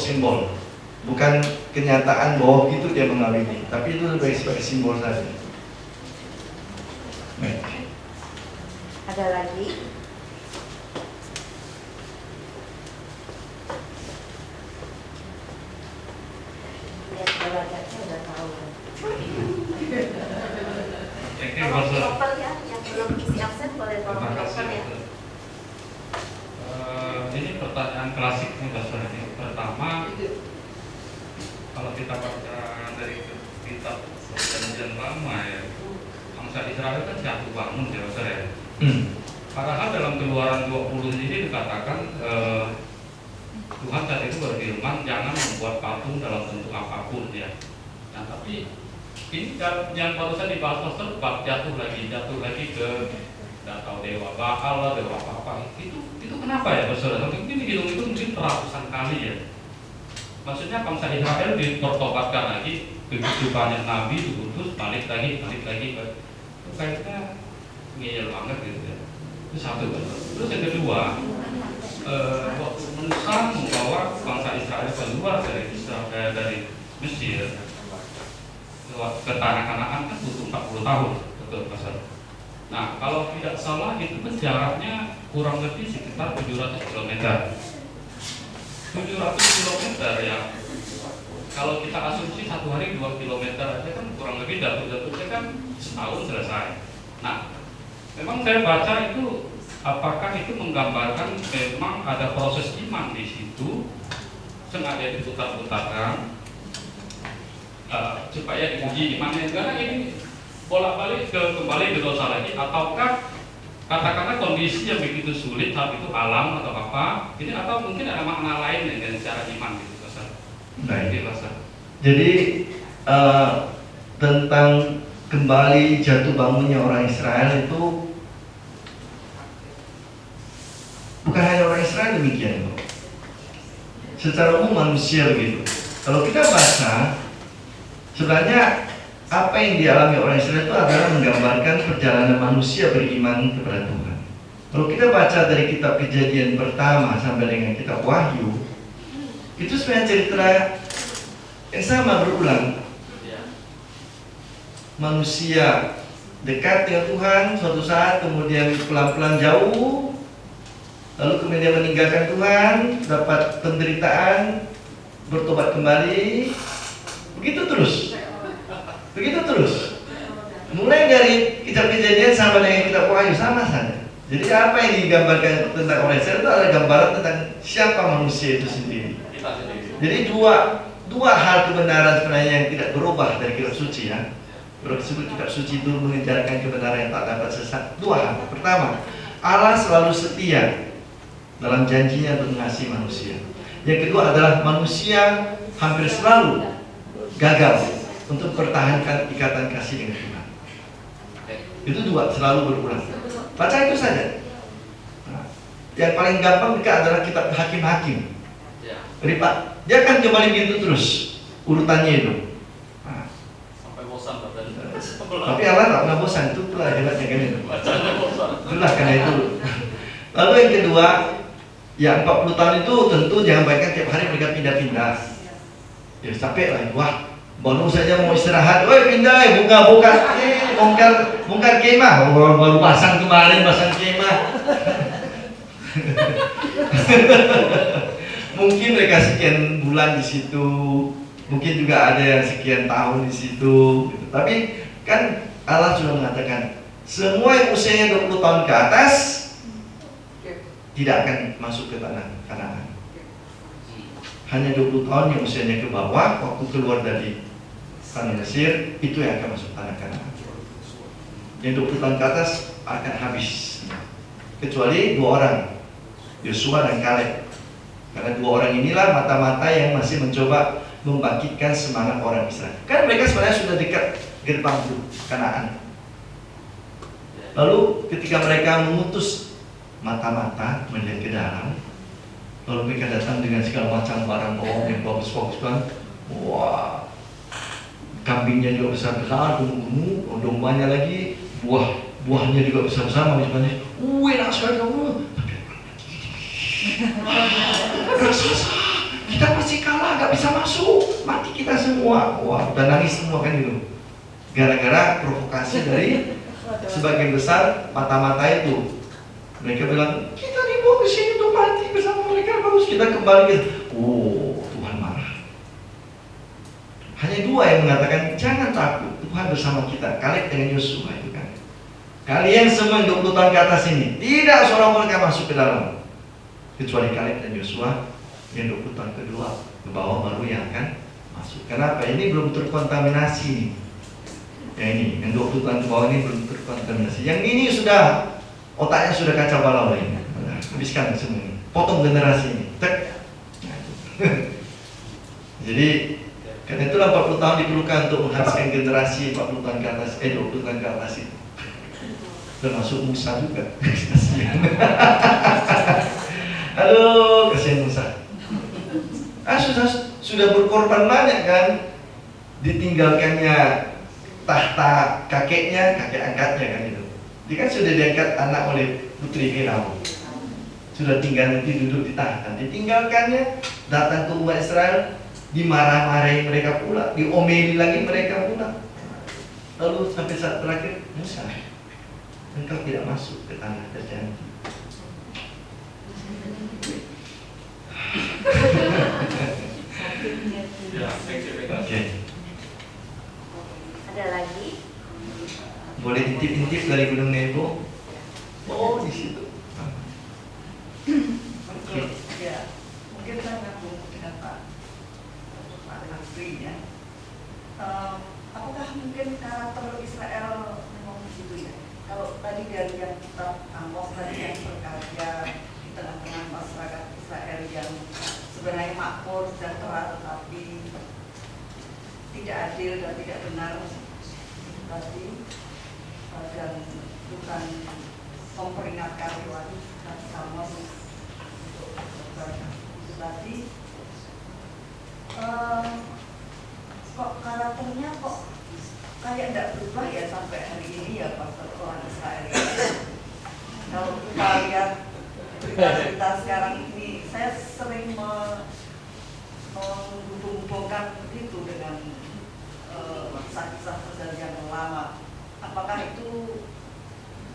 bukan kenyataan bahwa itu dia mengawini, tapi itu sebagai simbol saja. Baik. Ada lagi? Thank you, Tolong Pastor. dioper ya, yang belum isi absen boleh tolong Terima dioper kasih. ya. Ini pertanyaan klasik nih, Pastor. Ini pertama, kalau kita baca dari kitab Perjanjian Lama ya, bangsa Israel kan jatuh bangun ya, Pastor ya. Padahal dalam Keluaran 20 ini dikatakan Tuhan saat itu berfirman jangan membuat patung dalam bentuk apapun ya. Nah tapi ini yang barusan dibahas Pastor bab jatuh lagi ke nggak tahu dewa Baal lah, dewa apa itu kenapa ya Pastor? Mungkin dihitung itu mungkin ratusan kali ya. Maksudnya bangsa Israel dipertobatkan lagi, begitu banyak nabi diutus balik lagi itu kayaknya ngeyel banget gitu ya. Itu satu. Terus yang kedua, waktu Musa membawa bangsa Israel keluar dari Mesir ke tanah Kanaan kan butuh 40 tahun, betul Pastor. Nah, kalau tidak salah itu kan jaraknya kurang lebih sekitar 700 km. 700 km ya. Kalau kita asumsi satu hari 2 km aja kan kurang lebih jatuh-jatuhnya kan setahun selesai. Nah, memang saya baca itu apakah itu menggambarkan memang ada proses iman di situ sengaja diputar-putarkan supaya diuji imannya karena ini bolak-balik kembali ke dosa lagi ataukah katakanlah kondisi yang begitu sulit saat itu alam atau apa ini atau mungkin ada makna lain dengan cara iman gitu Pastor. Baik. Jadi tentang kembali jatuh bangunnya orang Israel itu bukan hanya orang Israel demikian, secara umum manusia begitu. Kalau kita baca, sebenarnya apa yang dialami orang Israel itu adalah menggambarkan perjalanan manusia beriman kepada Tuhan. Kalau kita baca dari kitab Kejadian pertama sampai dengan kitab Wahyu, itu sebenarnya cerita yang sama berulang. Manusia dekat dengan Tuhan, suatu saat kemudian pelan-pelan jauh, lalu kemudian meninggalkan Tuhan, dapat penderitaan, bertobat kembali, begitu terus. Mulai dari kitab Kejadian sampai dengan kitab Wahyu sama saja. Jadi apa yang digambarkan tentang orang Israel itu adalah gambaran tentang siapa manusia itu sendiri. Jadi dua hal kebenaran sebenarnya yang tidak berubah dari kitab suci ya. Tersebut kitab suci itu mengejarkan kebenaran yang tak dapat sesat. Dua hal. Pertama, Allah selalu setia dalam janjinya untuk mengasihi manusia. Yang kedua adalah manusia hampir selalu gagal untuk mempertahankan ikatan kasih dengan Tuhan. Itu dua selalu berulang. Baca itu saja. Nah, yang paling gampang dekat adalah kitab Hakim-Hakim. Jadi Pak, dia akan kembali begitu terus urutannya itu. Nah, Sampai bosan badan. tapi Allah tak pernah bosan, itu pula hebatnya kan itu. Itulah karena itu. Lalu yang kedua, ya 40 tahun itu tentu jangan bayangkan tiap hari mereka pindah-pindah. Ya capek lah, wah baru saja mau istirahat, woi pindah, bongkar kemah, baru pasang kemarin, pasang kemah. Mungkin mereka sekian bulan di situ, mungkin juga ada yang sekian tahun di situ. Gitu. Tapi kan Allah sudah mengatakan semua yang usianya 20 tahun ke atas tidak akan masuk ke tanah Kanaan. Hanya 20 tahun yang usianya ke bawah waktu keluar dari tanah Mesir itu yang akan masuk tanah Kanaan. Yang 20 tahun ke atas akan habis. Kecuali dua orang, Yosua dan Kaleb. Karena dua orang inilah mata-mata yang masih mencoba membangkitkan semangat orang Israel. Kan mereka sebenarnya sudah dekat gerbang Kanaan. Lalu ketika mereka memutus mata-mata melihat ke dalam, lalu mereka datang dengan segala macam barang bawang yang bagus-bagus kan. Wah, kambingnya juga besar-besar, gemuk-gemuk, dombanya lagi, buahnya juga besar-besar, manis-manis. Enak sekali kamu. Raksasa, kita pasti kalah, gak bisa masuk, mati kita semua. Wah, udah nangis semua kan gitu. Gara-gara provokasi dari sebagian besar mata-mata itu. Mereka bilang, kita dibawa ke sini untuk mati bersama mereka, bagus kita kembali gitu. Oh, Tuhan marah. Hanya dua yang mengatakan, jangan takut, Tuhan bersama kita. Kaleb dengan Yosua itu. Kalian semua yang 20 tahun ke atas ini, tidak seorang pun akan masuk ke dalam, kecuali Kaleb dan Yosua yang 20 tahun kedua ke bawah baru yang akan masuk. Kenapa? Ini belum terkontaminasi nih. Yang ini, yang 20 tahun ke bawah ini belum terkontaminasi. Yang ini sudah, otaknya sudah kacau balau ini. Habiskan semua ini, potong generasi ini. Tek. Jadi karena itulah 40 tahun diperlukan untuk menghabiskan generasi 40 tahun ke atas, 20 tahun ke atas itu. Termasuk Musa juga. Kasihan. Aduh, kasihan Musa. Sudah berkorban banyak kan, ditinggalkannya tahta kakeknya, kakek angkatnya kan itu. Dia kan sudah diangkat anak oleh putri Firaun. Sudah tinggal nanti duduk di tahta. Ditinggalkannya, datang ke umat Israel, dimarah-marahi mereka pula, diomeli lagi mereka pula. Lalu sampai saat terakhir, Musa, engkau tidak masuk ke tanah terjanji. Oke. Ada lagi? Boleh intip-intip dari Gunung Nebo? Oh, di situ. Oke. Ya, mungkin saya nyambung dengan Pak Nasri ya. Apakah mungkin karakter Israel memang begitu ya? Kalau tadi dari yang kita Amos tadi yang berkarya di tengah-tengah masyarakat Israel yang sebenarnya makmur, sejahtera, tetapi tidak adil dan tidak benar tadi, dan bukan memperingatkan lagi Amos untuk itu tadi. Kok karakternya kok kayak tidak berubah ya sampai hari ini ya pastor orang Israel. Kalau kita lihat berita-berita sekarang ini, saya sering menghubung-hubungkan itu dengan kisah-kisah perjanjian lama. Apakah itu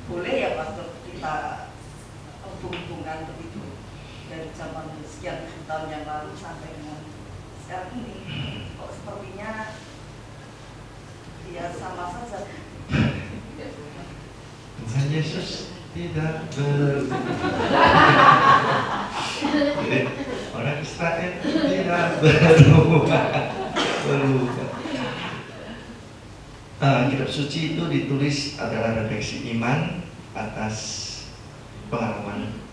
boleh ya pastor kita hubung-hubungkan begitu dari zaman sekian tahun yang lalu sampai dengan sekarang ini? Kok sepertinya ya sama saja. Tuhan Yesus tidak berubah. Orang Israel tidak berubah. Kitab suci itu ditulis adalah refleksi iman atas pengalaman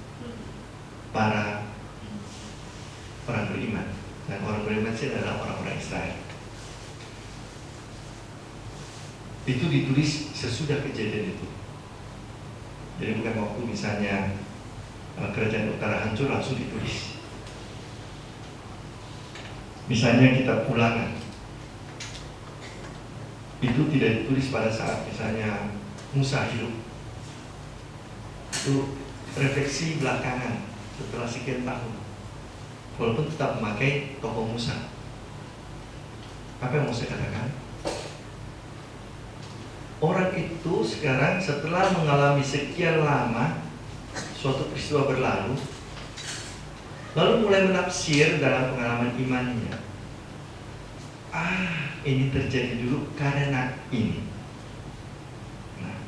para orang beriman. Dan orang beriman itu adalah orang-orang Israel. Itu ditulis sesudah kejadian itu. Jadi bukan waktu misalnya kerajaan utara hancur langsung ditulis. Misalnya kitab Ulangan, itu tidak ditulis pada saat misalnya Musa hidup. Itu refleksi belakangan setelah sekian tahun, walaupun tetap memakai tokoh Musa. Apa yang mau saya katakan? Orang itu sekarang setelah mengalami sekian lama suatu peristiwa berlalu, lalu mulai menafsir dalam pengalaman imannya. Ini terjadi dulu karena ini. Nah,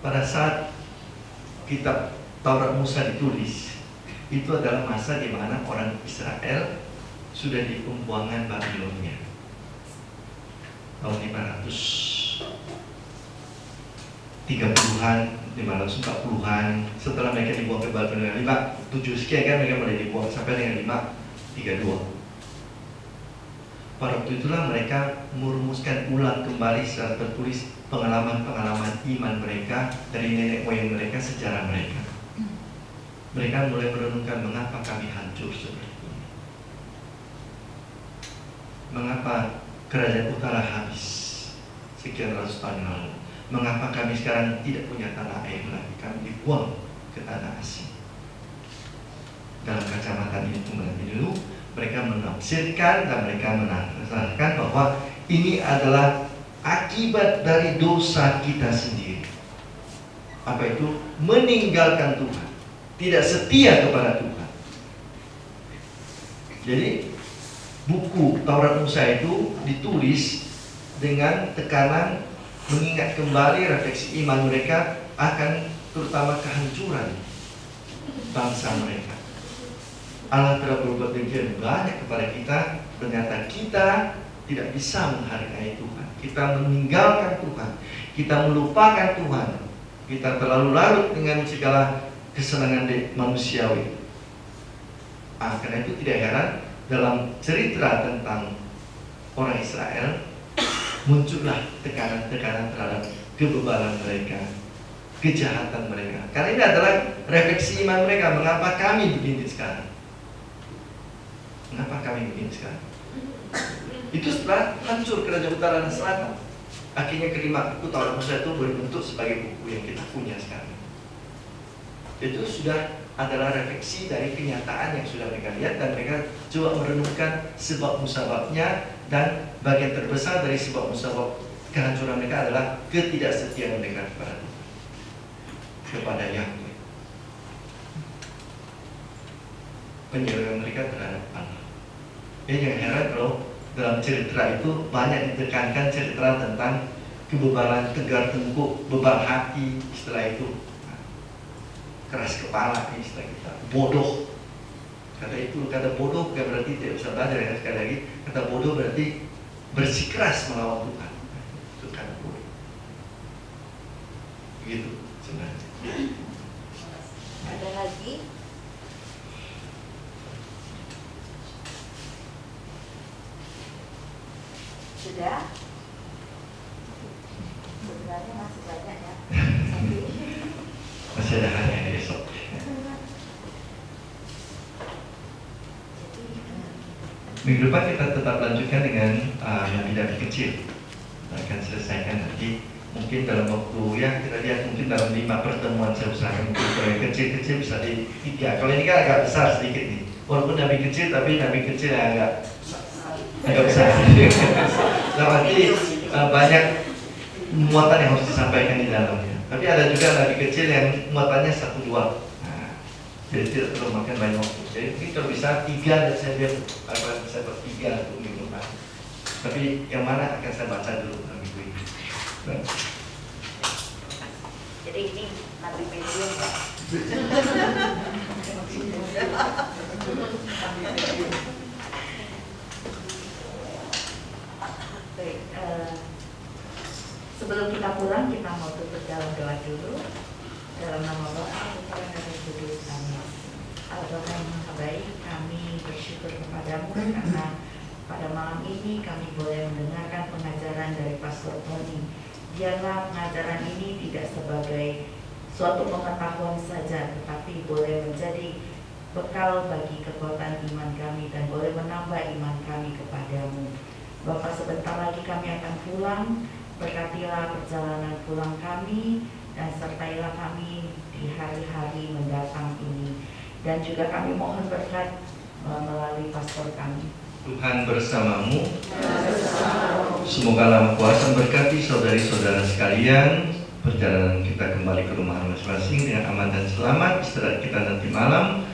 pada saat kitab Taurat Musa ditulis, itu adalah masa di mana orang Israel sudah di pembuangan Babilonia tahun 530-an, 540-an. Setelah mereka dibuang ke Babilonia 507 sekian kan mereka mulai dibuang sampai dengan 532. Pada waktu itulah mereka merumuskan ulang kembali secara tertulis pengalaman-pengalaman iman mereka dari nenek moyang mereka, sejarah mereka. Mereka mulai merenungkan mengapa kami hancur seperti ini, mengapa kerajaan utara habis sekian ratus tahun lalu, mengapa kami sekarang tidak punya tanah air lagi, kami dibuang ke tanah asing. Dalam kacamata ini dulu, mereka menafsirkan dan mereka menafsirkan bahwa ini adalah akibat dari dosa kita sendiri. Apa itu? Meninggalkan Tuhan, tidak setia kepada Tuhan. Jadi buku Taurat Musa itu ditulis dengan tekanan mengingat kembali refleksi iman mereka akan terutama kehancuran bangsa mereka. Allah telah berbuat demikian banyak kepada kita, ternyata kita tidak bisa menghargai Tuhan. Kita meninggalkan Tuhan, kita melupakan Tuhan, kita terlalu larut dengan segala kesenangan manusiawi. Karena itu tidak heran dalam cerita tentang orang Israel muncullah tekanan-tekanan terhadap kebebalan mereka, kejahatan mereka. Karena ini adalah refleksi iman mereka. Mengapa kami begini sekarang? Mengapa kami begini sekarang? Itu setelah hancur kerajaan utara dan selatan. Akhirnya kelima buku Taurat Musa itu berbentuk sebagai buku yang kita punya sekarang. Itu sudah adalah refleksi dari kenyataan yang sudah mereka lihat, dan mereka coba merenungkan sebab musababnya, dan bagian terbesar dari sebab musabab kehancuran mereka adalah ketidaksetiaan mereka kepada Tuhan, kepada Yahweh, penyerahan mereka terhadap Allah. Jangan heran kalau dalam cerita itu banyak ditekankan cerita tentang kebebalan, tegar tengkuk, bebal hati, setelah itu keras kepala, istilah kita, bodoh. Kata bodoh bukan berarti tidak bisa belajar, ya. Sekali lagi, kata bodoh berarti bersikeras melawan Tuhan. Itu kata bodoh. Begitu sebenarnya. Ada lagi? Sudah? Sebenarnya masih banyak ya. Masih ada hari esok. Minggu depan kita tetap lanjutkan dengan nabi-nabi kecil. Kita akan selesaikan nanti. Mungkin dalam waktu ya kita lihat, mungkin dalam 5 pertemuan saya usahakan mungkin kalau yang kecil-kecil bisa di 3. Kalau ini kan agak besar sedikit nih. Walaupun nabi kecil, tapi nabi kecil yang agak besar. Berarti banyak muatan yang harus disampaikan di dalamnya. Tapi ada juga nabi kecil yang muatannya 1-2. Jadi tidak perlu makan banyak waktu. Jadi mungkin kalau bisa 3, dan saya lihat akan bisa ber-3 untuk minggu depan. Tapi yang mana akan saya baca dulu minggu ini. Jadi ini nabi medium ya. Baik, sebelum kita pulang kita mau tutup dalam doa dulu. Dalam nama Bapa, Putra dan Roh Kudus. Amin. Allah yang Maha Baik, kami bersyukur kepadamu karena pada malam ini kami boleh mendengarkan pengajaran dari Pastor Tony. Biarlah pengajaran ini tidak sebagai suatu pengetahuan saja, tetapi boleh menjadi bekal bagi kekuatan iman kami dan boleh menambah iman kami kepadamu. Bapak, sebentar lagi kami akan pulang. Berkatilah perjalanan pulang kami, dan sertailah kami di hari-hari mendatang ini. Dan juga kami mohon berkat melalui pastor kami. Tuhan bersamamu. Semoga Maha Kuasa memberkati saudari-saudara sekalian. Perjalanan kita kembali ke rumah masing-masing dengan aman dan selamat. Istirahat kita nanti malam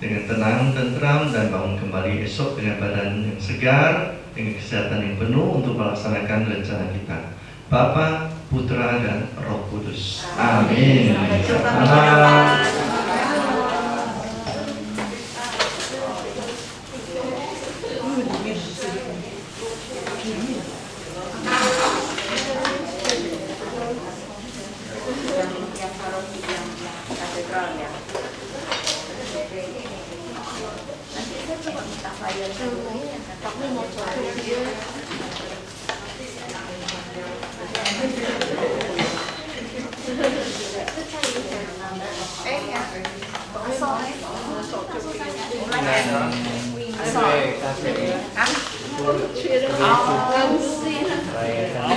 dengan tenang, tentram, dan bangun kembali esok dengan badan yang segar, dengan kesehatan yang penuh untuk melaksanakan rencana kita. Bapa, Putra, dan Roh Kudus. Amin. Sampai jumpa minggu depan. Yang paroki yang katedral ya. Nanti saya coba minta flyer dulu. Tapi mau coba dia.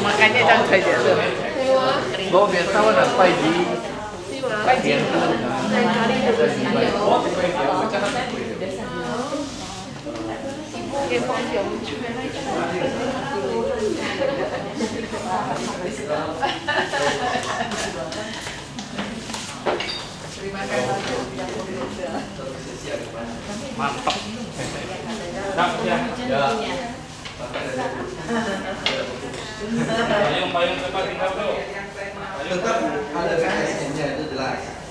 Makanya jangan saja. Bawa biasa nak pagi. Pagi. Terima kasih. Mantap. Nak ya. Ya. Payung tempat tinggal tuh. Tetap ada BSN-nya itu jelas.